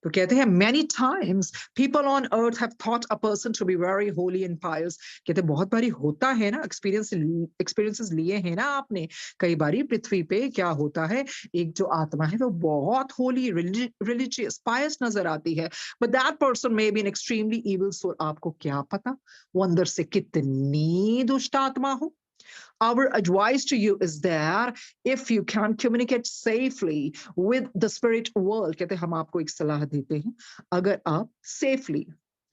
तो कहते हैं many times people on earth have thought a person to be very holy and pious. कहते बहुत बारी होता है ना, एक्सपीरियंसेस लिए हैं ना आपने, कई बारी पृथ्वी पे क्या होता है, एक जो आत्मा है वो बहुत होली, रिलीजियस, पायस नजर आती है, but that person may be an extremely evil soul. आपको क्या पता वो अंदर से कितनी दुष्ट आत्मा हो। Our advice to you is that if you can communicate safely with the spirit world, कहते हम आपको एक सलाह देते हैं, अगर आप safely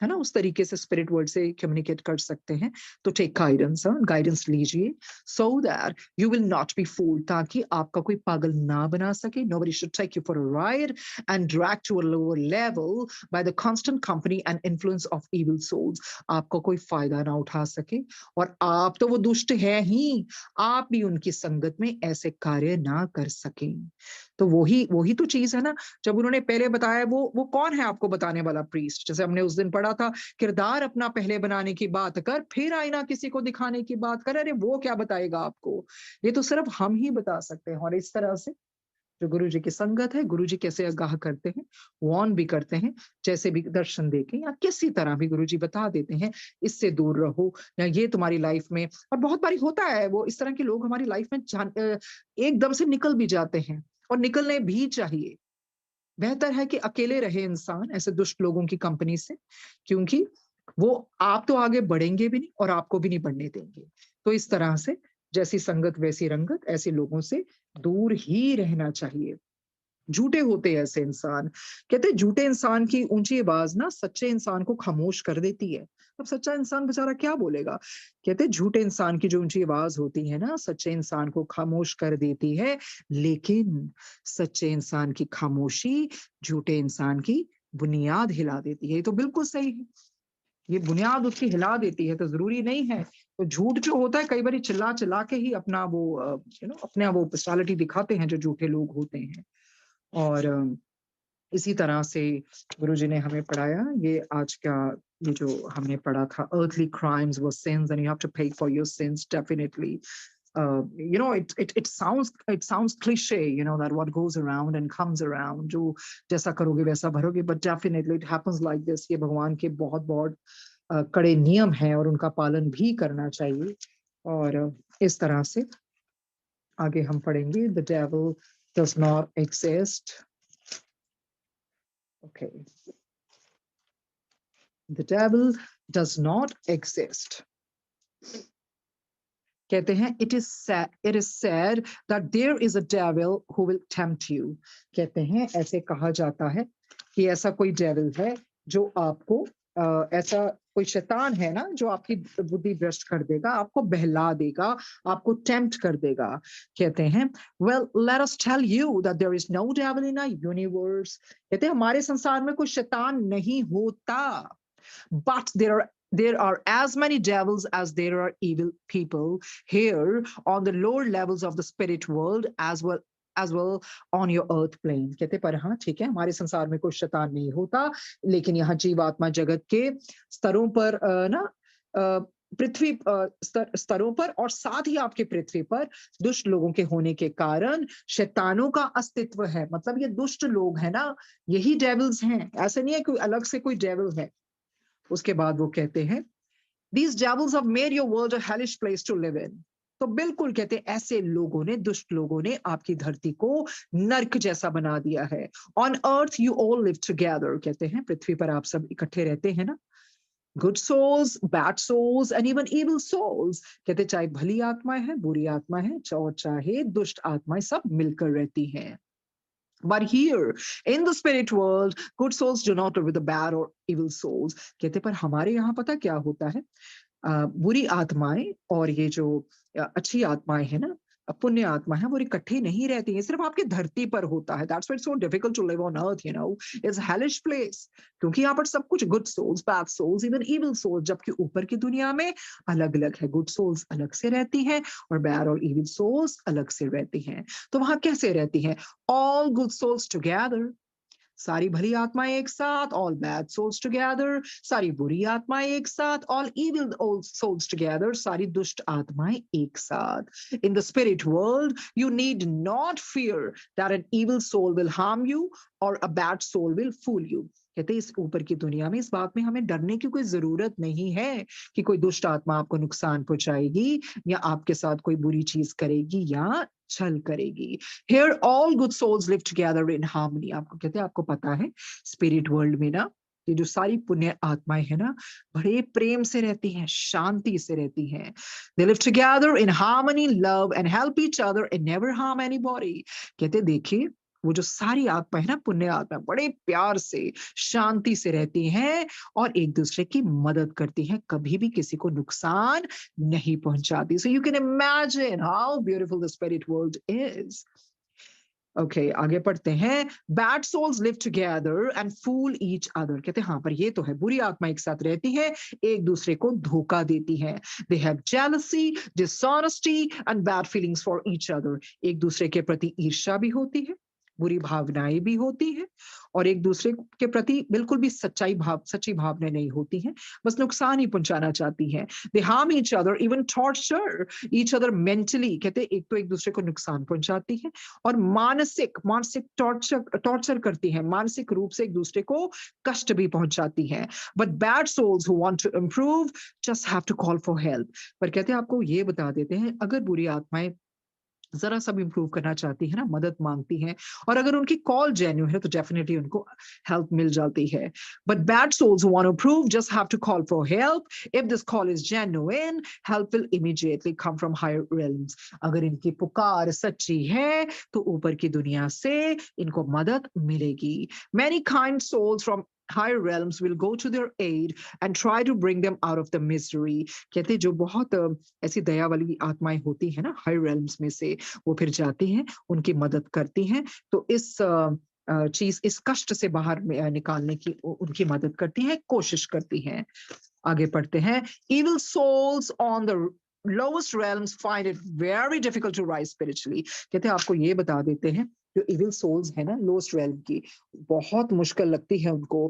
है ना उस तरीके से स्पिरिट वर्ल्ड से कम्युनिकेट कर सकते हैं तो टेक गाइडेंस लीजिए, so that you will not be fooled, ताकि आपका कोई पागल ना बना सके। Nobody should take you for a ride and drag to a lower level by the constant company and influence of evil souls. आपको कोई फायदा ना उठा सके, और आप तो वो दुष्ट है ही, आप भी उनकी संगत में ऐसे कार्य ना कर सकें। तो वही वही तो चीज है ना, जब उन्होंने पहले बताया वो कौन है आपको बताने वाला प्रीस्ट, जैसे हमने उस दिन पढ़ा था, किरदार अपना पहले बनाने की बात कर, फिर आईना किसी को दिखाने की बात कर। अरे वो क्या बताएगा आपको, ये तो सिर्फ हम ही बता सकते हैं। और इस तरह से जो गुरु जी की संगत है, गुरु जी कैसे आगाह करते हैं, वार्न भी करते हैं, जैसे भी दर्शन देके या किसी तरह भी गुरु जी बता देते हैं इससे दूर रहो, या ये तुम्हारी लाइफ में। और बहुत बारी होता है वो इस तरह के लोग हमारी लाइफ में एकदम से निकल भी जाते हैं, और निकलने भी चाहिए। बेहतर है कि अकेले रहे इंसान ऐसे दुष्ट लोगों की कंपनी से, क्योंकि वो आप तो आगे बढ़ेंगे भी नहीं और आपको भी नहीं बढ़ने देंगे। तो इस तरह से जैसी संगत वैसी रंगत, ऐसे लोगों से दूर ही रहना चाहिए। झूठे होते हैं ऐसे इंसान। कहते हैं झूठे इंसान की ऊंची आवाज ना सच्चे इंसान को खामोश कर देती है। अब सच्चा इंसान बेचारा क्या बोलेगा। कहते हैं झूठे इंसान की जो ऊंची आवाज होती है ना, सच्चे इंसान को खामोश कर देती है, लेकिन सच्चे इंसान की खामोशी झूठे इंसान की बुनियाद हिला देती है। ये तो बिल्कुल सही है, ये बुनियाद उसकी हिला देती है, तो जरूरी नहीं है। तो झूठ जो होता है कई बार चिल्ला चिल्ला के ही अपना वो अपने वो पर्सनालिटी दिखाते हैं जो झूठे लोग होते हैं। और इसी तरह से गुरुजी ने हमें पढ़ाया ये आज का, ये जो हमने पढ़ा था, earthly crimes were sins and you have to pay for your sins definitely. It sounds cliche, that what goes around and comes around, जो जैसा करोगे वैसा भरोगे, but definitely it happens like this. ये भगवान के बहुत बहुत कड़े नियम हैं और उनका पालन भी करना चाहिए। और इस तरह से आगे हम पढ़ेंगे, the devil does not exist. Okay. The devil does not exist. कहते हैं it is said that there is a devil who will tempt you. कहते हैं ऐसे कहा जाता है कि ऐसा कोई devil है जो आपको ऐसा कोई शैतान है ना जो आपकी बुद्धि भ्रष्ट कर देगा, आपको बहला देगा, आपको टेम्प्ट कर देगा। कहते हैं well let us tell you that there is no devil in our universe. कहते हैं हमारे संसार में कोई शैतान नहीं होता, but there are as many devils as there are evil people here on the lower levels of the spirit world as well on your earth plane. कहते पर हाँ ठीक है, हमारे संसार में कोई शैतान नहीं होता, लेकिन यहाँ जीवात्मा जगत के स्तरों पर ना पृथ्वी स्तरों पर और साथ ही आपके पृथ्वी पर दुष्ट लोगों के होने के कारण शैतानों का अस्तित्व है। मतलब ये दुष्ट लोग हैं ना, यही डेविल्स हैं, ऐसे नहीं है कोई अलग से कोई डेविल है। उसके बाद वो कहते हैं These devils have made your world a hellish place to live in. तो बिल्कुल कहते हैं ऐसे लोगों ने, दुष्ट लोगों ने आपकी धरती को नर्क जैसा बना दिया है। On earth you all live together, कहते हैं पृथ्वी पर आप सब इकट्ठे रहते हैं ना। Good souls, bad souls and even evil souls, कहते चाहे भली आत्माएं हैं, बुरी आत्माएं हैं, और चाहे दुष्ट आत्माएं, सब मिलकर रहती हैं। But here in the spirit world, good souls do not live with the bad or evil souls. कहते पर हमारे यहाँ पता क्या होता है, बुरी आत्माएं और ये जो अच्छी आत्माएं हैं ना, पुण्य आत्मा है, वो इकट्ठी नहीं रहती है, सिर्फ आपकी धरती पर होता है। That's why it's so difficult to live on earth, you know. It's a hellish place. क्योंकि यहाँ पर सब कुछ good souls, bad souls, even evil souls, जबकि ऊपर की दुनिया में अलग अलग है। good souls अलग से रहती हैं और bad और evil souls अलग से रहती हैं। तो वहां कैसे रहती हैं? All good souls together, सारी भली आत्माएं एक साथ, all bad souls together, सारी बुरी आत्माएं एक साथ, all evil souls together, सारी दुष्ट आत्माएं एक साथ। In the spirit world, you need not fear that an evil soul will harm you or a bad soul will fool you. कहते इस ऊपर की दुनिया में इस बात में हमें डरने की कोई जरूरत नहीं है कि कोई दुष्ट आत्मा आपको नुकसान पहुंचाएगी या आपके साथ कोई बुरी चीज करेगी या छल करेगी। Here all good souls live together in harmony. आपको कहते हैं, आपको पता है स्पिरिट वर्ल्ड में ना ये जो सारी पुण्य आत्माएं हैं ना, बड़े प्रेम से रहती हैं, शांति से रहती हैं। They live together in harmony, love and help each other and never harm anybody. कहते देखिए वो जो सारी आत्माएं है ना, पुण्य आत्मा, बड़े प्यार से, शांति से रहती हैं और एक दूसरे की मदद करती हैं, कभी भी किसी को नुकसान नहीं पहुंचाती। So you can imagine how beautiful the spirit world is. Okay, आगे पढ़ते हैं। Bad souls live together and fool each other. कहते हैं हाँ, पर ये तो है, बुरी आत्मा एक साथ रहती है, एक दूसरे को धोखा देती है। They have jealousy, dishonesty and bad feelings for each other. एक दूसरे के प्रति ईर्ष्या भी होती है, बुरी भावनाएं भी होती हैं और एक दूसरे के प्रति बिल्कुल भी सच्ची भावनाएं नहीं होती हैं, बस नुकसान ही पहुंचाना चाहती हैं। They harm each other, even torture each other mentally. कहते एक तो एक दूसरे को नुकसान पहुंचाती है और मानसिक टॉर्चर करती है, मानसिक रूप से एक दूसरे को कष्ट भी पहुंचाती है। But bad souls who want to improve just have to call for help. पर कहते हैं आपको ये बता देते हैं, अगर बुरी आत्माएं जरा सा भी इंप्रूव करना चाहती है ना, मदद मांगती हैं और अगर उनकी कॉल जेन्युइन है तो डेफिनेटली उनको हेल्प मिल जाती है। But bad souls who want to improve just have to call for help. If this call is genuine, help will immediately come from higher realms. अगर इनकी पुकार सच्ची है तो ऊपर की दुनिया से इनको मदद मिलेगी। Many kind souls from higher realms will go to their aid and try to bring them out of the misery. कहते जो बहुत ऐसी दया वाली आत्माएं होती है ना हायर realms में से, वो फिर जाती हैं, उनकी मदद करती हैं, तो इस इस कष्ट से बाहर निकालने की उनकी मदद करती हैं, कोशिश करती हैं। आगे पढ़ते हैं। Evil souls on the lowest realms find it very difficult to rise spiritually. कहते हैं आपको ये बता देते हैं, जो इविल सोल्स है ना लोएस्ट रेल्म की, बहुत मुश्किल लगती है उनको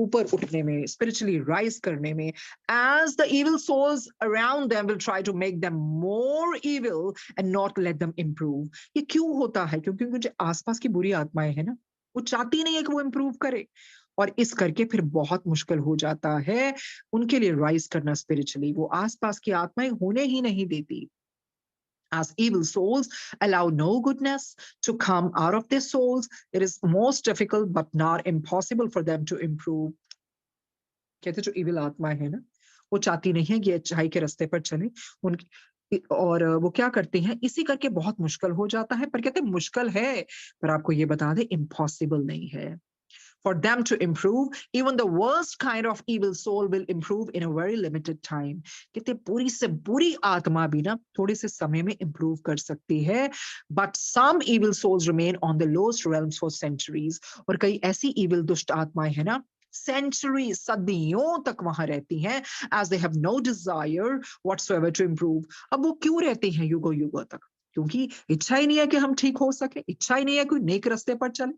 ऊपर उठने में, स्पिरिचुअली राइज करने में। as the evil souls around them will try to make them more evil and not let them improve. ये क्यों होता है? क्योंकि उनके जो आसपास की बुरी आत्माएं हैं ना, वो चाहती नहीं है कि वो इम्प्रूव करे और इस करके फिर बहुत मुश्किल हो जाता है उनके लिए राइज करना स्पिरिचुअली। वो आसपास की आत्माएं होने ही नहीं देती। As evil souls allow no goodness to come out of their souls, it is most difficult but not impossible for them to improve. कहते जो evil आत्माएं है ना, वो चाहती नहीं है कि अच्छाई के रास्ते पर चले, उनकी और वो क्या करती हैं, इसी करके बहुत मुश्किल हो जाता है। पर कहते मुश्किल है, पर आपको ये बता दें इम्पॉसिबल नहीं है। For them to improve, even the worst kind of evil soul will improve in a very limited time. कहते बुरी से बुरी आत्मा भी ना थोड़े से समय में improve कर सकती है, but some evil souls remain on the lowest realms for centuries. और कई ऐसी evil दुष्ट आत्माएं हैं ना, centuries, सदियों तक वहां रहती हैं, as they have no desire whatsoever to improve. अब वो क्यों रहती हैं युगों युगों तक? क्योंकि इच्छा ही नहीं है कि हम ठीक हो सके, इच्छा ही नहीं है कोई नेक रास्ते पर चले।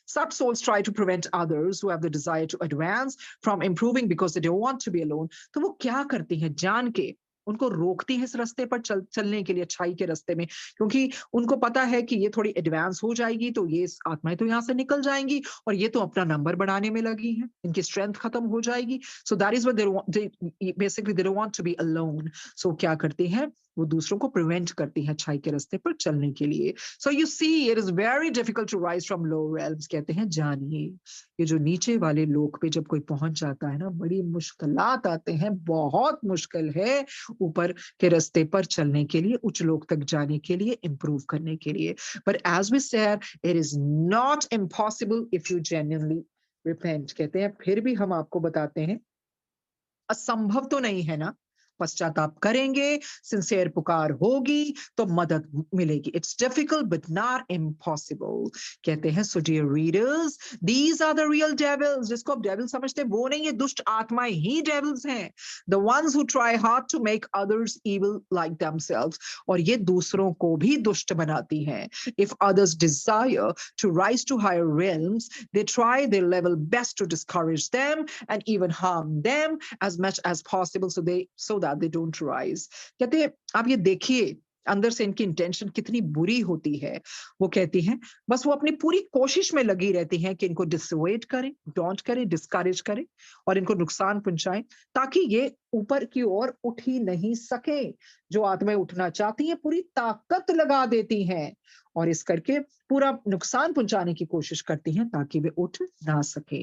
Such souls try to prevent others who have the desire to advance from improving because they don't want to be alone. तो वो क्या करती हैं जान के उनको रोकती है इस रास्ते पर चलने के लिए, अच्छाई के रास्ते में, क्योंकि उनको पता है कि ये थोड़ी एडवांस हो जाएगी तो ये आत्माएं तो यहाँ से निकल जाएंगी और ये तो अपना नंबर बढ़ाने में लगी हैं, इनकी स्ट्रेंथ खत्म हो जाएगी। So that is what they basically they don't want to be alone. सो क्या करती हैं वो दूसरों को प्रिवेंट करती हैं अच्छाई के रास्ते पर चलने के लिए। So you see it is very difficult to rise from low realms. कहते हैं जानिए ये जो नीचे वाले लोक पे जब कोई पहुंच जाता है ना, बड़ी मुश्किलात आते हैं, बहुत मुश्किल है ऊपर के रास्ते पर चलने के लिए, उच्च लोक तक जाने के लिए, इंप्रूव करने के लिए। But as we said it is not impossible if you genuinely repent. कहते हैं फिर भी हम आपको बताते हैं असंभव तो नहीं है ना, पश्चाताप करेंगे, सिंसियर पुकार होगी तो मदद मिलेगी। It's difficult but not impossible. कहते हैं so dear readers these are the real devils. जिसको आप डेविल समझते हैं वो नहीं, ये दुष्ट आत्माएं ही डेविल्स हैं। The ones who try hard to make others evil like themselves. और ये दूसरों को भी दुष्ट बनाती हैं। If others desire to rise to higher realms, they try their level best to discourage them and even harm them as much as possible so that they don't rise। कहते हैं आप ये देखिए अंदर से इनकी इंटेंशन कितनी बुरी होती है। वो कहती हैं बस वो अपनी पूरी कोशिश में लगी रहती हैं कि इनको डिसवेट करें, डोंट करें, डिस्करेज करें और इनको नुकसान पहुंचाएं ताकि ये ऊपर की ओर उठ ही नहीं सके। जो आत्माएं उठना चाहती हैं पूरी ताकत लगा देती हैं और इस करके पूरा नुकसान पहुंचाने की कोशिश करती हैं ताकि वे उठ ना सके।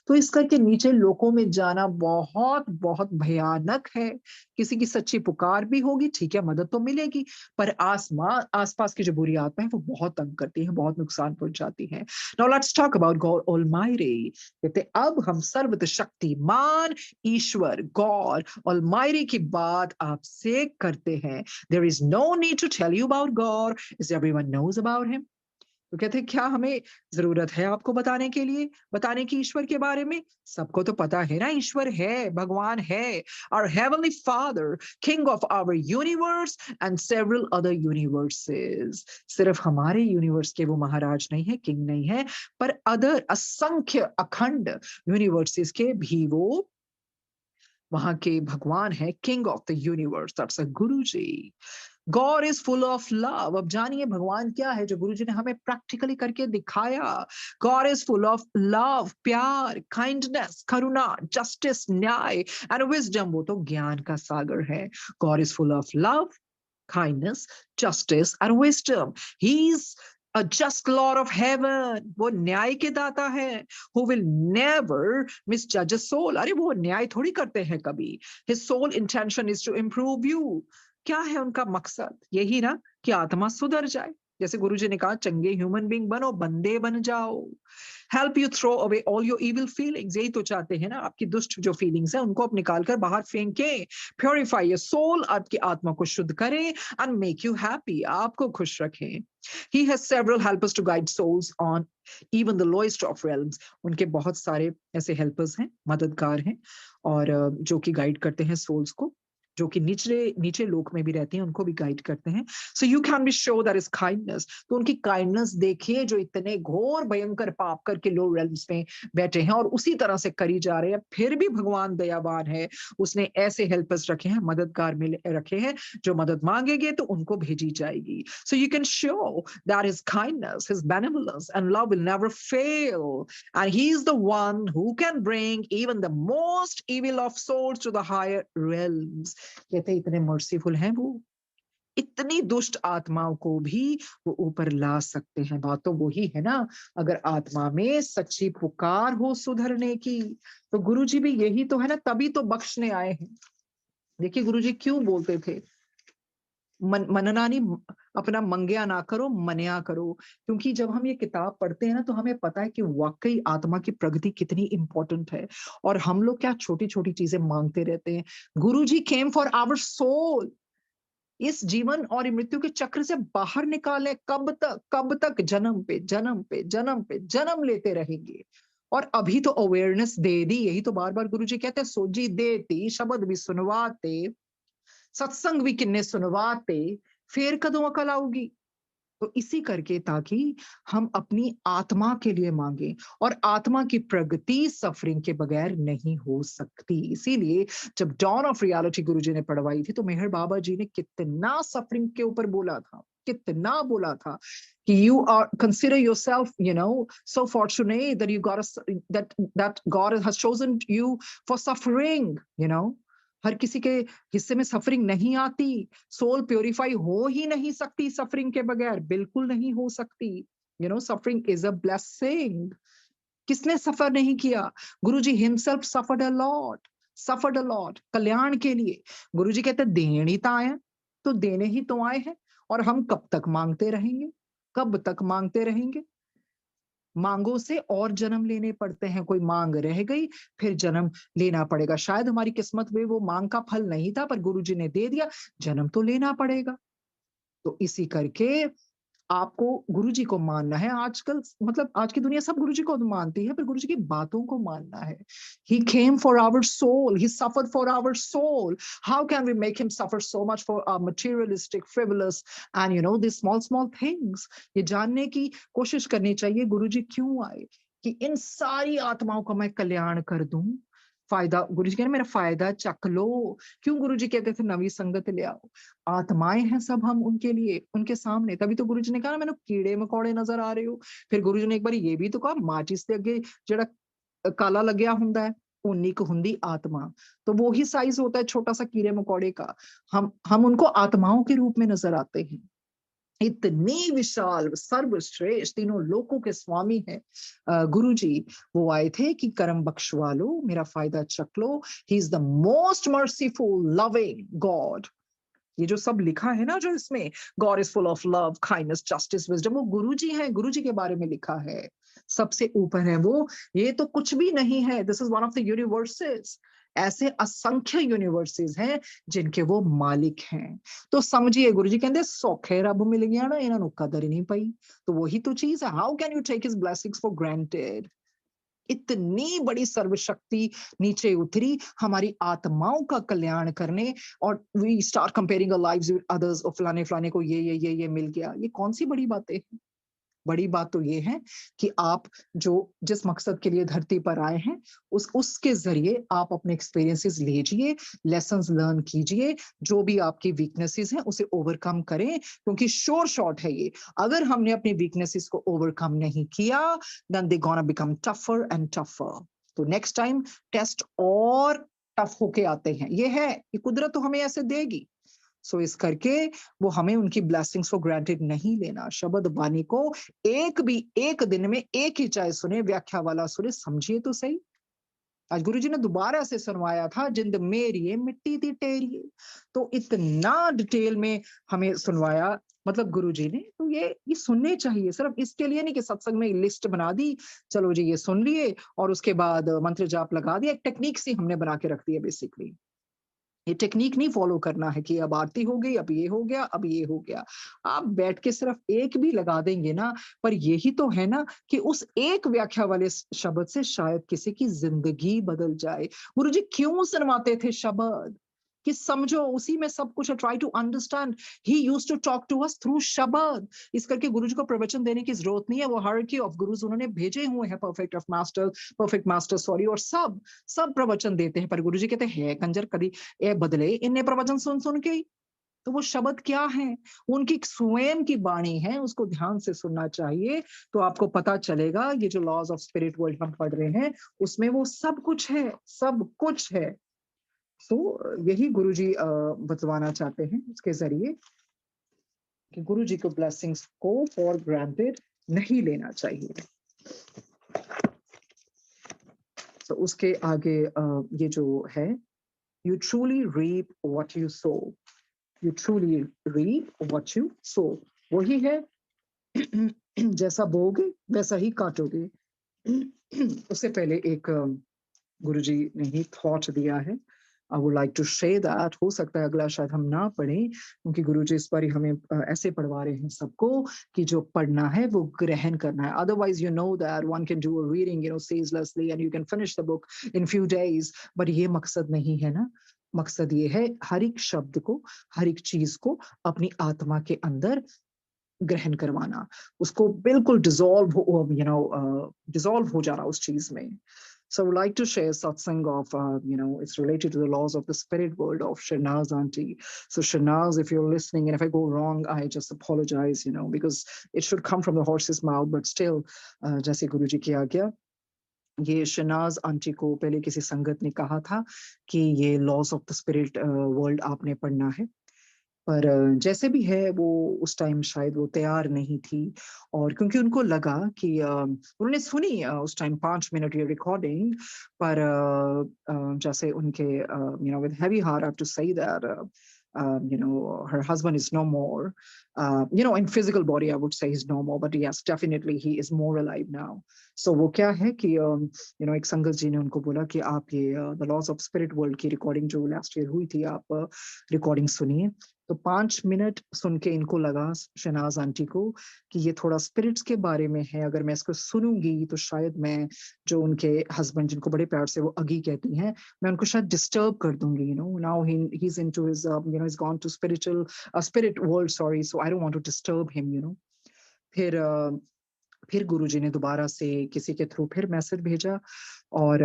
तो इस करके नीचे लोकों में जाना बहुत बहुत भयानक है। किसी की सच्ची पुकार भी होगी, ठीक है, मदद तो मिलेगी, पर आसपास की जो बुरी आत्मा है वो बहुत तंग करती है, बहुत नुकसान पहुंचाती है। Now let's talk about God almighty. कहते अब हम सर्वशक्तिमान ईश्वर गॉड ऑलमाइटी की बात आपसे करते हैं। There is no need to tell you about God, is everyone knows about him. तो कहते हैं क्या हमें जरूरत है आपको बताने के लिए, बताने की ईश्वर के बारे में? सबको तो पता है ना ईश्वर है, भगवान है, our heavenly father, king of our universe and several other universes। सिर्फ हमारे यूनिवर्स के वो महाराज नहीं है, किंग नहीं है, पर अदर असंख्य अखंड यूनिवर्सेस के भी वो वहां के भगवान है, king of the universe, that's a guru ji. God is full of love. अब जानिए भगवान क्या है जो गुरु जी ने हमें प्रैक्टिकली करके दिखाया। God is full of love, प्यार, काइंडनेस, करुणा, जस्टिस, न्याय एंड विजडम। वो तो ज्ञान का सागर है। God is full of love, kindness, justice and wisdom. He's a just Lord of heaven. वो न्याय के दाता है, who will never misjudge a soul। अरे वो न्याय थोड़ी करते हैं कभी। His sole intention is to improve you। क्या है उनका मकसद? यही ना कि आत्मा सुधर जाए। जैसे गुरुजी ने कहा चंगे ह्यूमन बीइंग बनो, बंदे बन जाओ। Help you throw away all your evil feelings. यही तो चाहते हैं ना, आपकी दुष्ट जो फीलिंग्स है उनको आप निकाल कर बाहर फेंकें। प्योरीफाई योर सोल, आपकी आत्मा को शुद्ध करें एंड मेक यू हैप्पी, आपको खुश रखें। He has several helpers to guide souls on even the lowest of realms। उनके बहुत सारे ऐसे हेल्पर्स हैं, मददगार हैं और जो कि गाइड करते हैं सोल्स को, जो कि नीचे लोक में भी रहती हैं, उनको भी गाइड करते हैं। So you can be sure that is kindness. तो उनकी काइंडनेस देखिए, जो इतने घोर भयंकर पाप करके लो रेल्म्स में बैठे हैं और उसी तरह से करी जा रहे हैं, फिर भी भगवान दयावान है। उसने ऐसे हेल्पर्स रखे हैं, मददगार मिल रखे हैं, जो मदद मांगेंगे तो उनको भेजी जाएगी। So you can sure that his kindness, his benevolence and love will never fail and he is the one who can bring even the most evil of souls to the higher realms। कहते इतने merciful हैं वो, इतनी दुष्ट आत्माओं को भी वो ऊपर ला सकते हैं। बात तो वही है ना, अगर आत्मा में सच्ची पुकार हो सुधरने की, तो गुरुजी भी यही तो है ना, तभी तो बख्शने आए हैं। देखिए गुरुजी क्यों बोलते थे, मननानी अपना मंगया ना करो, मनया करो। क्योंकि जब हम ये किताब पढ़ते हैं ना तो हमें पता है कि वाकई आत्मा की प्रगति कितनी इंपॉर्टेंट है और हम लोग क्या छोटी छोटी चीजें मांगते रहते हैं। गुरुजी केम फॉर आवर सोल। इस जीवन और मृत्यु के चक्र से बाहर निकाले। कब तक जन्म पे जन्म पे जन्म पे जन्म लेते रहेंगे। और अभी तो अवेयरनेस दे दी, यही तो बार बार गुरुजी कहते हैं, सोजी देती शब्द भी सुनवाते, सत्संग भी किन्ने सुनवाते, फिर कदों अकल आऊगी। तो इसी करके ताकि हम अपनी आत्मा के लिए मांगे, और आत्मा की प्रगति सफरिंग के बगैर नहीं हो सकती। इसीलिए जब डॉन ऑफ रियलिटी गुरुजी ने पढ़वाई थी तो मेहर बाबा जी ने कितना सफरिंग के ऊपर बोला था, कितना बोला था कि you are consider yourself so fortunate that you got that God has chosen you for suffering. हर किसी के हिस्से में सफरिंग नहीं आती। सोल प्योरीफाई हो ही नहीं सकती सफरिंग के बगैर, बिल्कुल नहीं हो सकती। Suffering is a blessing. किसने सफर नहीं किया? गुरुजी हिमसेल्फ सफर्ड अ लॉट कल्याण के लिए। गुरुजी कहते देण ही तो आए हैं, तो देने ही तो आए हैं। और हम कब तक मांगते रहेंगे? कब तक मांगते रहेंगे? मांगों से और जन्म लेने पड़ते हैं। कोई मांग रह गई, फिर जन्म लेना पड़ेगा। शायद हमारी किस्मत में वो मांग का फल नहीं था, पर गुरुजी ने दे दिया, जन्म तो लेना पड़ेगा। तो इसी करके आपको गुरुजी को मानना है। आजकल मतलब आज की दुनिया सब गुरुजी को मानती है, पर गुरुजी की बातों को मानना है। He came for our soul. He suffered for our soul. How can we make him suffer so much for our materialistic, frivolous, and these small things? ये जानने की कोशिश करनी चाहिए गुरुजी क्यों आए, कि इन सारी आत्माओं का मैं कल्याण कर दूं। फायदा, गुरुजी कह रहे मेरा फायदा चख लो। क्यों गुरुजी कहते थे नवी संगत ले आओ? आत्माएं हैं सब हम उनके लिए, उनके सामने। तभी तो गुरुजी ने कहा मैंने कीड़े मकोड़े नजर आ रहे हो। फिर गुरुजी ने एक बार ये भी तो कहा माचिस ਦੇ ਅੱਗੇ ਜਿਹੜਾ काला ਲੱਗਿਆ ਹੁੰਦਾ है, उन्हीं को हुंदी आत्मा। तो वो ही साइज होता है छोटा सा कीड़े मकोड़े का। हम उनको आत्माओं के रूप में नजर आते हैं। इतनी विशाल सर्वश्रेष्ठ तीनों लोकों के स्वामी हैं गुरु जी। वो आए थे कि कर्म बख्शवा लो, मेरा फायदा चख लो। He is the most merciful loving God. ये जो सब लिखा है ना, जो इसमें God is full of love, kindness, justice, wisdom, वो गुरुजी हैं। गुरुजी के बारे में लिखा है। सबसे ऊपर है वो। ये तो कुछ भी नहीं है। This is one of the universes. ऐसे असंख्य यूनिवर्सेस हैं जिनके वो मालिक हैं। तो समझिए गुरुजी कहते सौखे रब मिल गया ना, इन्हों कदर ही नहीं पाई। तो वही तो चीज है। How can you take his blessings for granted? इतनी बड़ी सर्वशक्ति नीचे उतरी हमारी आत्माओं का कल्याण करने, और we start comparing our lives with others. और फलाने फलाने को ये मिल गया। ये कौन सी बड़ी बातें हैं? बड़ी बात तो ये है कि आप जो जिस मकसद के लिए धरती पर आए हैं, उसके जरिए आप अपने एक्सपीरियंसेस लीजिए, लेसन्स लर्न कीजिए। जो भी आपकी वीकनेसेस हैं उसे ओवरकम करें, क्योंकि श्योर शॉट है ये। अगर हमने अपनी वीकनेसेस को ओवरकम नहीं किया, then they gonna become tougher and tougher. तो नेक्स्ट टाइम टेस्ट और टफ होके आते हैं। ये है कि कुदरत तो हमें ऐसे देगी। सो इस करके वो हमें उनकी ब्लेसिंग्स फॉर ग्रांटेड नहीं लेना। शब्द बानी को एक दिन में एक ही चाहे सुने, व्याख्या वाला सुने, समझिए तो सही। आज गुरुजी ने दोबारा से सुनवाया था, जिंद मेरी मिट्टी दी टेरी। तो इतना डिटेल में हमें सुनवाया मतलब गुरुजी ने। तो ये सुनने चाहिए। सिर्फ इसके लिए नहीं कि सत्संग में लिस्ट बना दी, चलो जी ये सुन लिए और उसके बाद मंत्र जाप लगा दिया। एक टेक्निक सी हमने बना के रख दी है बेसिकली। ये टेक्निक नहीं फॉलो करना है कि अब आरती हो गई, अब ये हो गया, अब ये हो गया। आप बैठ के सिर्फ एक भी लगा देंगे ना, पर यही तो है ना कि उस एक व्याख्या वाले शब्द से शायद किसी की जिंदगी बदल जाए। गुरुजी क्यों सुनवाते थे शब्द? कि समझो उसी में सब कुछ है। Try to understand. He used to talk to us through शब्द। इस करके गुरुजी को प्रवचन देने की जरूरत नहीं है। वो हायरार्की ऑफ गुरुज उन्होंने भेजे हुए हैं, परफेक्ट मास्टर सॉरी, और सब सब प्रवचन देते हैं। पर गुरुजी कहते हैं कंजर कभी ए बदले इन्हें प्रवचन सुन सुन के ही। तो वो शब्द क्या है? उनकी स्वयं की वाणी है, उसको ध्यान से सुनना चाहिए। तो आपको पता चलेगा ये जो लॉज ऑफ स्पिरिट वर्ल्ड हम पढ़ रहे हैं उसमें वो सब कुछ है, सब कुछ है। तो यही गुरुजी बतवाना चाहते हैं उसके जरिए कि गुरुजी को ब्लेसिंग्स को फॉर ग्रांटेड नहीं लेना चाहिए। तो उसके आगे ये जो है, you truly reap what you sow. You truly reap what you sow. वही है जैसा बोगे वैसा ही काटोगे। उससे पहले एक गुरुजी ने ही थॉट दिया है। I would like to share that. हो सकता है अगला शायद हम ना पढ़ें, क्योंकि गुरुजी इस बार हमें ऐसे पढ़वा रहे हैं सबको कि जो पढ़ना है वो ग्रहण करना है। Otherwise you know that one can do a reading ceaselessly and you can finish the book in few days, but ये मकसद नहीं है ना। मकसद ये है हर एक शब्द को, हर एक चीज को अपनी आत्मा के अंदर ग्रहण करवाना, उसको बिल्कुल डिसॉल्व हो जाना उस चीज़ में। So I would like to share satsang of, it's related to the laws of the spirit world of Shernaz auntie. So Shernaz, if you're listening, and if I go wrong, I just apologize, because it should come from the horse's mouth, but still, जैसे गुरुजी की आज्ञा, ये Shehnaaz aunty को पहले किसी संगत ने कहा था कि ये laws of the spirit world आपने पढ़ना है। पर जैसे भी है वो उस टाइम शायद वो तैयार नहीं थी, और क्योंकि उनको लगा कि उन्होंने सुनी उस टाइम 5 मिनट ये रिकॉर्डिंग, पर जैसे उनके with heavy heart I have to say that her husband is no more. In physical body, I would say he's no more, but yes, definitely he is more alive now. So वो क्या है कि एक संगत जी ने उनको बोला कि आप ये the loss of spirit world की रिकॉर्डिंग जो लास्ट ईयर हुई थी, आप रिकॉर्डिंग सुनिए। तो 5 मिनट सुन के इनको लगा, शहनाज आंटी को, कि ये थोड़ा स्पिरिट्स के बारे में है, अगर मैं इसको सुनूंगी तो शायद मैं जो उनके हस्बैंड, जिनको बड़े प्यार से वो अगी कहती हैं, मैं उनको शायद डिस्टर्ब कर दूंगी। Now he is into his is gone to spiritual spirit world, sorry, so I don't want to disturb him. फिर फिर गुरुजी ने दोबारा से किसी के थ्रू फिर मैसेज भेजा, और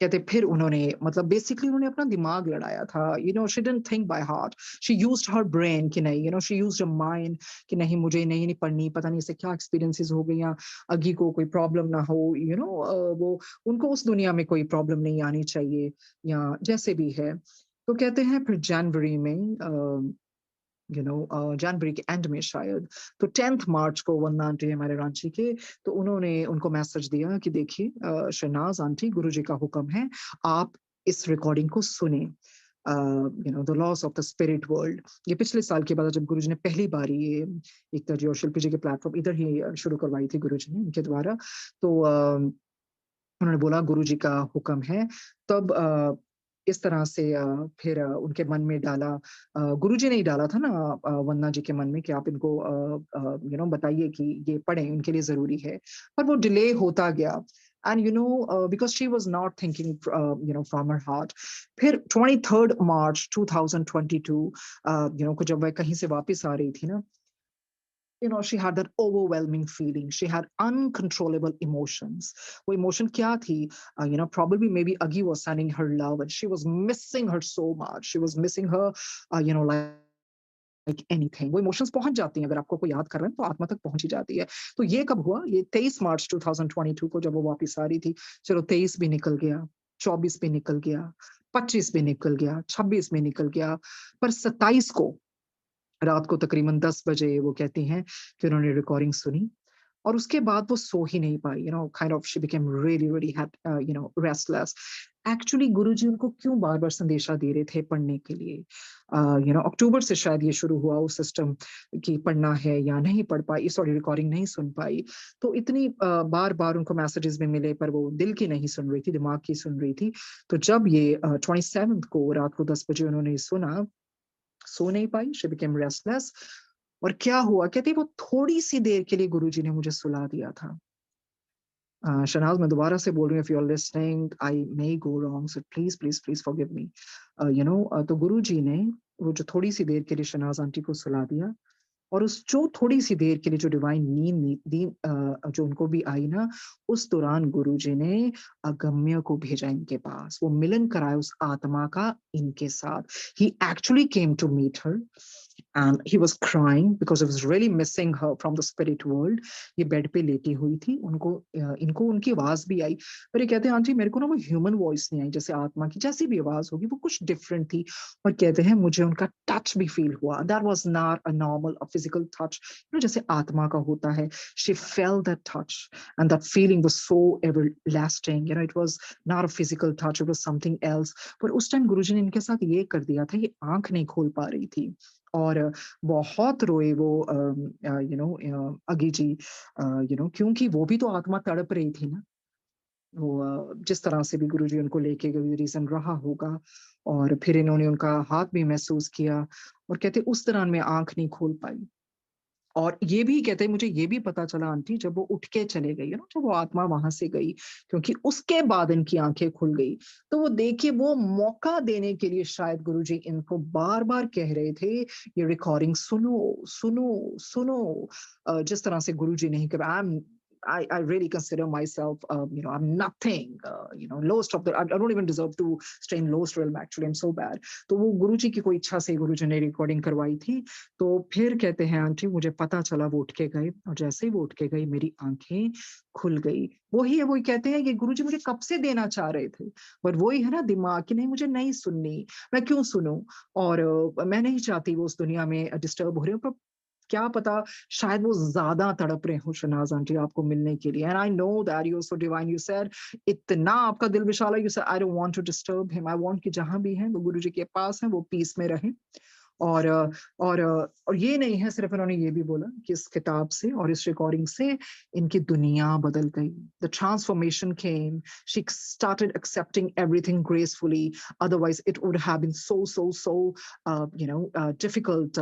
कहते फिर उन्होंने, मतलब बेसिकली उन्होंने अपना दिमाग लड़ाया था। She didn't think by heart, she used her brain, कि नहीं, शी यूज्ड हर माइंड, कि नहीं मुझे नहीं पढ़नी, पता नहीं इससे क्या एक्सपीरियंसेस हो गई, या अगी को कोई प्रॉब्लम ना हो, वो उनको उस दुनिया में कोई प्रॉब्लम नहीं आनी चाहिए, या जैसे भी है। तो कहते हैं फिर जनवरी में, जनवरी के एंड में शायद, तो 10th मार्च को वंदना आंटी हमारे रांची के, तो उन्होंने उनको मैसेज दिया कि देखिए शहनाज आंटी, गुरुजी का हुक्म है, आप इस रिकॉर्डिंग को सुने, the loss of the spirit world. ये पिछले साल के बाद जब गुरुजी ने पहली बार ये एक जो शिल्पी जी के प्लेटफॉर्म इधर ही शुरू करवाई थी गुरुजी ने उनके द्वारा, तो उन्होंने बोला गुरुजी का हुक्म है। तब इस तरह से फिर उनके मन में डाला, गुरुजी ने ही डाला था ना वंदना जी के मन में, कि आप इनको बताइए कि ये पढ़ें, उनके लिए जरूरी है। पर वो डिले होता गया, and because she was not thinking from her heart। फिर 23rd March 2022, को जब वह कहीं से वापस आ रही थी ना, she had that overwhelming feeling. She had uncontrollable emotions. वो emotion क्या थी? Probably maybe Agi was sending her love, and she was missing her so much. She was missing her, like anything। वो इमोशंस पहुंच जाती हैं, अगर आपको कोई याद कर रहा है तो आत्मा तक पहुंच ही जाती है। तो ये कब हुआ? ये 23 मार्च 2022 को, जब वो वापस आ रही थी। चलो 23 भी निकल गया, 24 भी निकल गया, 25 भी निकल गया, 26 भी निकल गया, पर 27 को रात को तकरीबन 10 बजे वो कहती हैं कि उन्होंने रिकॉर्डिंग सुनी, और उसके बाद वो सो ही नहीं पाई। Kind of she became really really restless. Actually guruji उनको क्यों बार-बार संदेशा दे रहे थे पढ़ने के लिए? अक्टूबर से शायद ये शुरू हुआ उस सिस्टम कि पढ़ना है या नहीं पढ़ पाई, सॉरी, रिकॉर्डिंग नहीं सुन पाई। तो इतनी बार-बार उनको मैसेजेस भी मिले, पर वो दिल की नहीं सुन रही थी, दिमाग की सुन रही थी। तो जब ये 27th को रात को 10 बजे उन्होंने सुना, सो नहीं पाई, शी बिकेम रेस्टलेस। और क्या हुआ? कहती वो थोड़ी सी देर के लिए गुरुजी ने मुझे सुला दिया था। शहनाज, मैं दोबारा से बोल रही हूँ, if you are listening, I may go wrong, so please please please forgive me. तो गुरुजी ने वो जो थोड़ी सी देर के लिए शहनाज आंटी को सुला दिया, और उस जो थोड़ी सी देर के लिए जो डिवाइन नींद दी, जो उनको भी आई ना, उस दौरान गुरुजी ने अगम्य को भेजा इनके पास। वो मिलन कराया उस आत्मा का इनके साथ। He actually came to meet her, and he was crying because he was really missing her from the spirit world। ये बेड पे लेटी हुई थी, इनको उनकी आवाज भी आई, पर ये कहते हैं आंटी मेरे को ना वो ह्यूमन वॉइस नहीं आई, जैसे आत्मा की जैसी भी आवाज होगी वो कुछ डिफरेंट थी। और कहते हैं मुझे उनका टच भी फील हुआ। That was not a normal a physical touch, जैसे आत्मा का होता है। She felt that touch, and that feeling was so everlasting. It was not a physical touch, it was something else. पर उस टाइम गुरुजी ने इनके साथ ये कर दिया था, ये आंख नहीं खोल पा रही थी, और बहुत रोए वो अगी जी, क्योंकि वो भी तो आत्मा तड़प रही थी ना। वो जिस तरह से भी गुरुजी उनको लेके गए, रीजन रहा होगा, और फिर इन्होंने उनका हाथ भी महसूस किया, और कहते उस दौरान मैं आंख नहीं खोल पाई। और ये भी कहते हैं मुझे ये भी पता चला आंटी जब वो उठ के चले गई है ना, जब वो आत्मा वहां से गई, क्योंकि उसके बाद इनकी आंखें खुल गई। तो वो देखिए वो मौका देने के लिए शायद गुरुजी इनको बार बार कह रहे थे ये रिकॉर्डिंग सुनो सुनो सुनो। जिस तरह से गुरुजी नहीं कर I really consider myself, I'm nothing, lowest of the, I don't even deserve to stay in lowest realm actually, I'm so bad. तो वो गुरुजी की कोई इच्छा से गुरुजी ने रिकॉर्डिंग करवाई थी। तो फिर कहते हैं आंटी मुझे पता चला वो उठ के गए और जैसे ही वो उठ के गई मेरी आंखें खुल गई। वही है, वही कहते हैं कि गुरुजी मुझे कब से देना चाह रहे थे, पर वही है ना दिमाग कि नहीं मुझे नहीं सुननी, मैं क्यों सुनूं। और मैं नहीं चाहती वो उस दुनिया में डिस्टर्ब हो रहे हो, पर क्या पता शायद वो ज़्यादा तड़प रहे हों शहनाज़ आंटी आपको मिलने के लिए। And I know that you are so divine, you said इतना आपका दिल विशाल है, you said I don't want to disturb him, I want कि जहाँ भी हैं वो गुरुजी के पास हैं, वो पीस में रहें। और और ये नहीं है सिर्फ, इन्होंने ये भी बोला कि इस किताब से और इस रिकॉर्डिंग से इनकी दुनिया बदल गई। The transformation came, she started accepting everything gracefully, otherwise it would have been so difficult,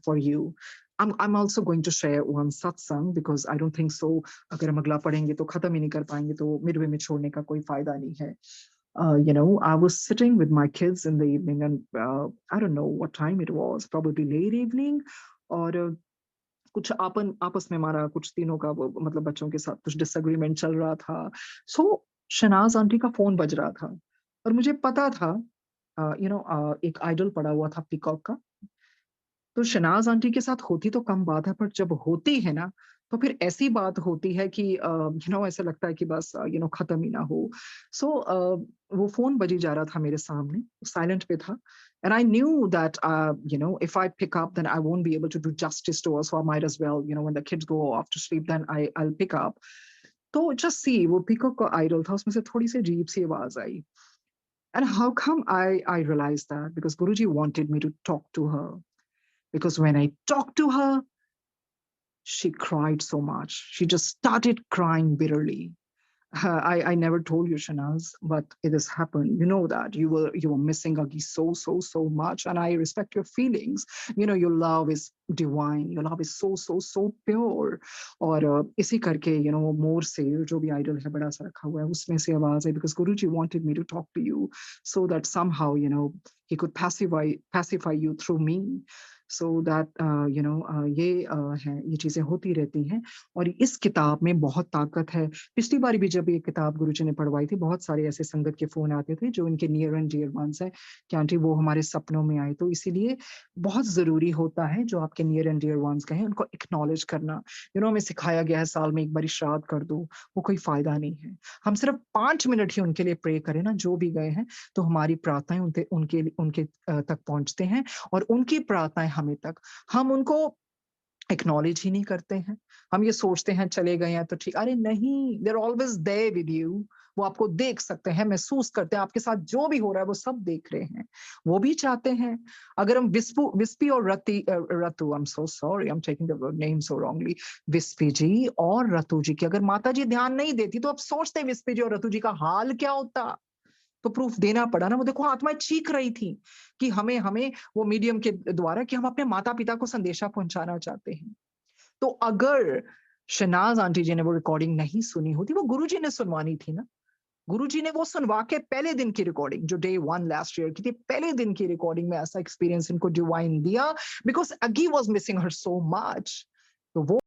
for you. I'm also going to share one satsang because I don't think so अगर हम अगला पढ़ेंगे तो खत्म ही नहीं कर पाएंगे, तो मिडवे में छोड़ने का कोई फायदा नहीं है। I was sitting with my kids in the evening, and I don't know what time it was, probably late evening, और कुछ आपन आपस में हमारा कुछ तीनों का वो मतलब बच्चों के साथ कुछ डिसएग्रीमेंट चल रहा था। सो शहनाज आंटी का फोन बज रहा था और मुझे पता था एक आइडल पड़ा हुआ था पीकॉक का। तो शहनाज आंटी के साथ होती तो कम बात है, पर जब होती है ना तो फिर ऐसी बात होती है कि ऐसा लगता है कि बस खत्म ही ना हो। सो वो फोन बजी जा रहा था मेरे सामने, साइलेंट पे था, and I knew that if I pick up then I won't be able to do justice to her, so I might as well, when the kids go off to sleep then I'll pick up. तो just see वो peacock का idol था, उसमें से थोड़ी सी अजीब सी आवाज आई। And how come I realized that? Because Guruji wanted me to talk to her. Because when I talked to her, she cried so much. She just started crying bitterly. I never told you, Shanaz, but it has happened. You know that you were missing Agi so much, and I respect your feelings. Your love is divine. Your love is so pure. और इसी करके वो मोर से जो भी idol है बड़ा सा रखा हुआ है उसमें से आवाज है, because Guruji wanted me to talk to you so that somehow he could pacify you through me. So that ये है, ये चीजें होती रहती हैं। और इस किताब में बहुत ताकत है। पिछली बार भी जब ये किताब गुरुजी ने पढ़वाई थी, बहुत सारे ऐसे संगत के फोन आते थे जो इनके नियर एंड डियर वंस है कि आंटी वो हमारे सपनों में आए। तो इसीलिए बहुत जरूरी होता है जो आपके नियर एंड डियर वंस कहें उनको एक्नॉलेज करना। हमें सिखाया गया है साल में एक बार श्राद्ध कर दो, वो कोई फायदा नहीं है। हम सिर्फ 5 मिनट ही उनके लिए प्रे करें ना, जो भी गए हैं, तो हमारी प्रार्थनाएं उनके उनके उनके तक पहुंचते हैं और उनकी प्रार्थनाएं हमें तक, हम उनको एक्नॉलेज ही नहीं करते हैं। हम ये सोचते हैं चले गए हैं तो ठीक, अरे नहीं, there always there with you. वो आपको देख सकते हैं, महसूस करते हैं, आपके साथ जो भी हो रहा है वो सब देख रहे हैं। वो भी चाहते हैं अगर हम विस्पी और Ratu, I am so sorry, I am taking the name so wrongly, Vispi ji और रतु जी की अगर माता जी ध्यान नहीं देती तो आप सोचते विस्पी जी और रतु जी का हाल क्या होता। तो प्रूफ देना पड़ा ना। वो देखो आत्माएं चीख रही थी कि हमें हमें वो मीडियम के द्वारा कि हम अपने माता पिता को संदेशा पहुंचाना चाहते हैं। तो अगर शहनाज आंटी जी ने वो रिकॉर्डिंग नहीं सुनी होती, वो गुरुजी ने सुनवानी थी ना। गुरुजी ने वो सुनवा के पहले दिन की रिकॉर्डिंग जो डे 1 लास्ट ईयर की थी, पहले दिन की रिकॉर्डिंग में ऐसा एक्सपीरियंस इनको डिवाइन दिया, बिकॉज अगी was missing her so much. तो वो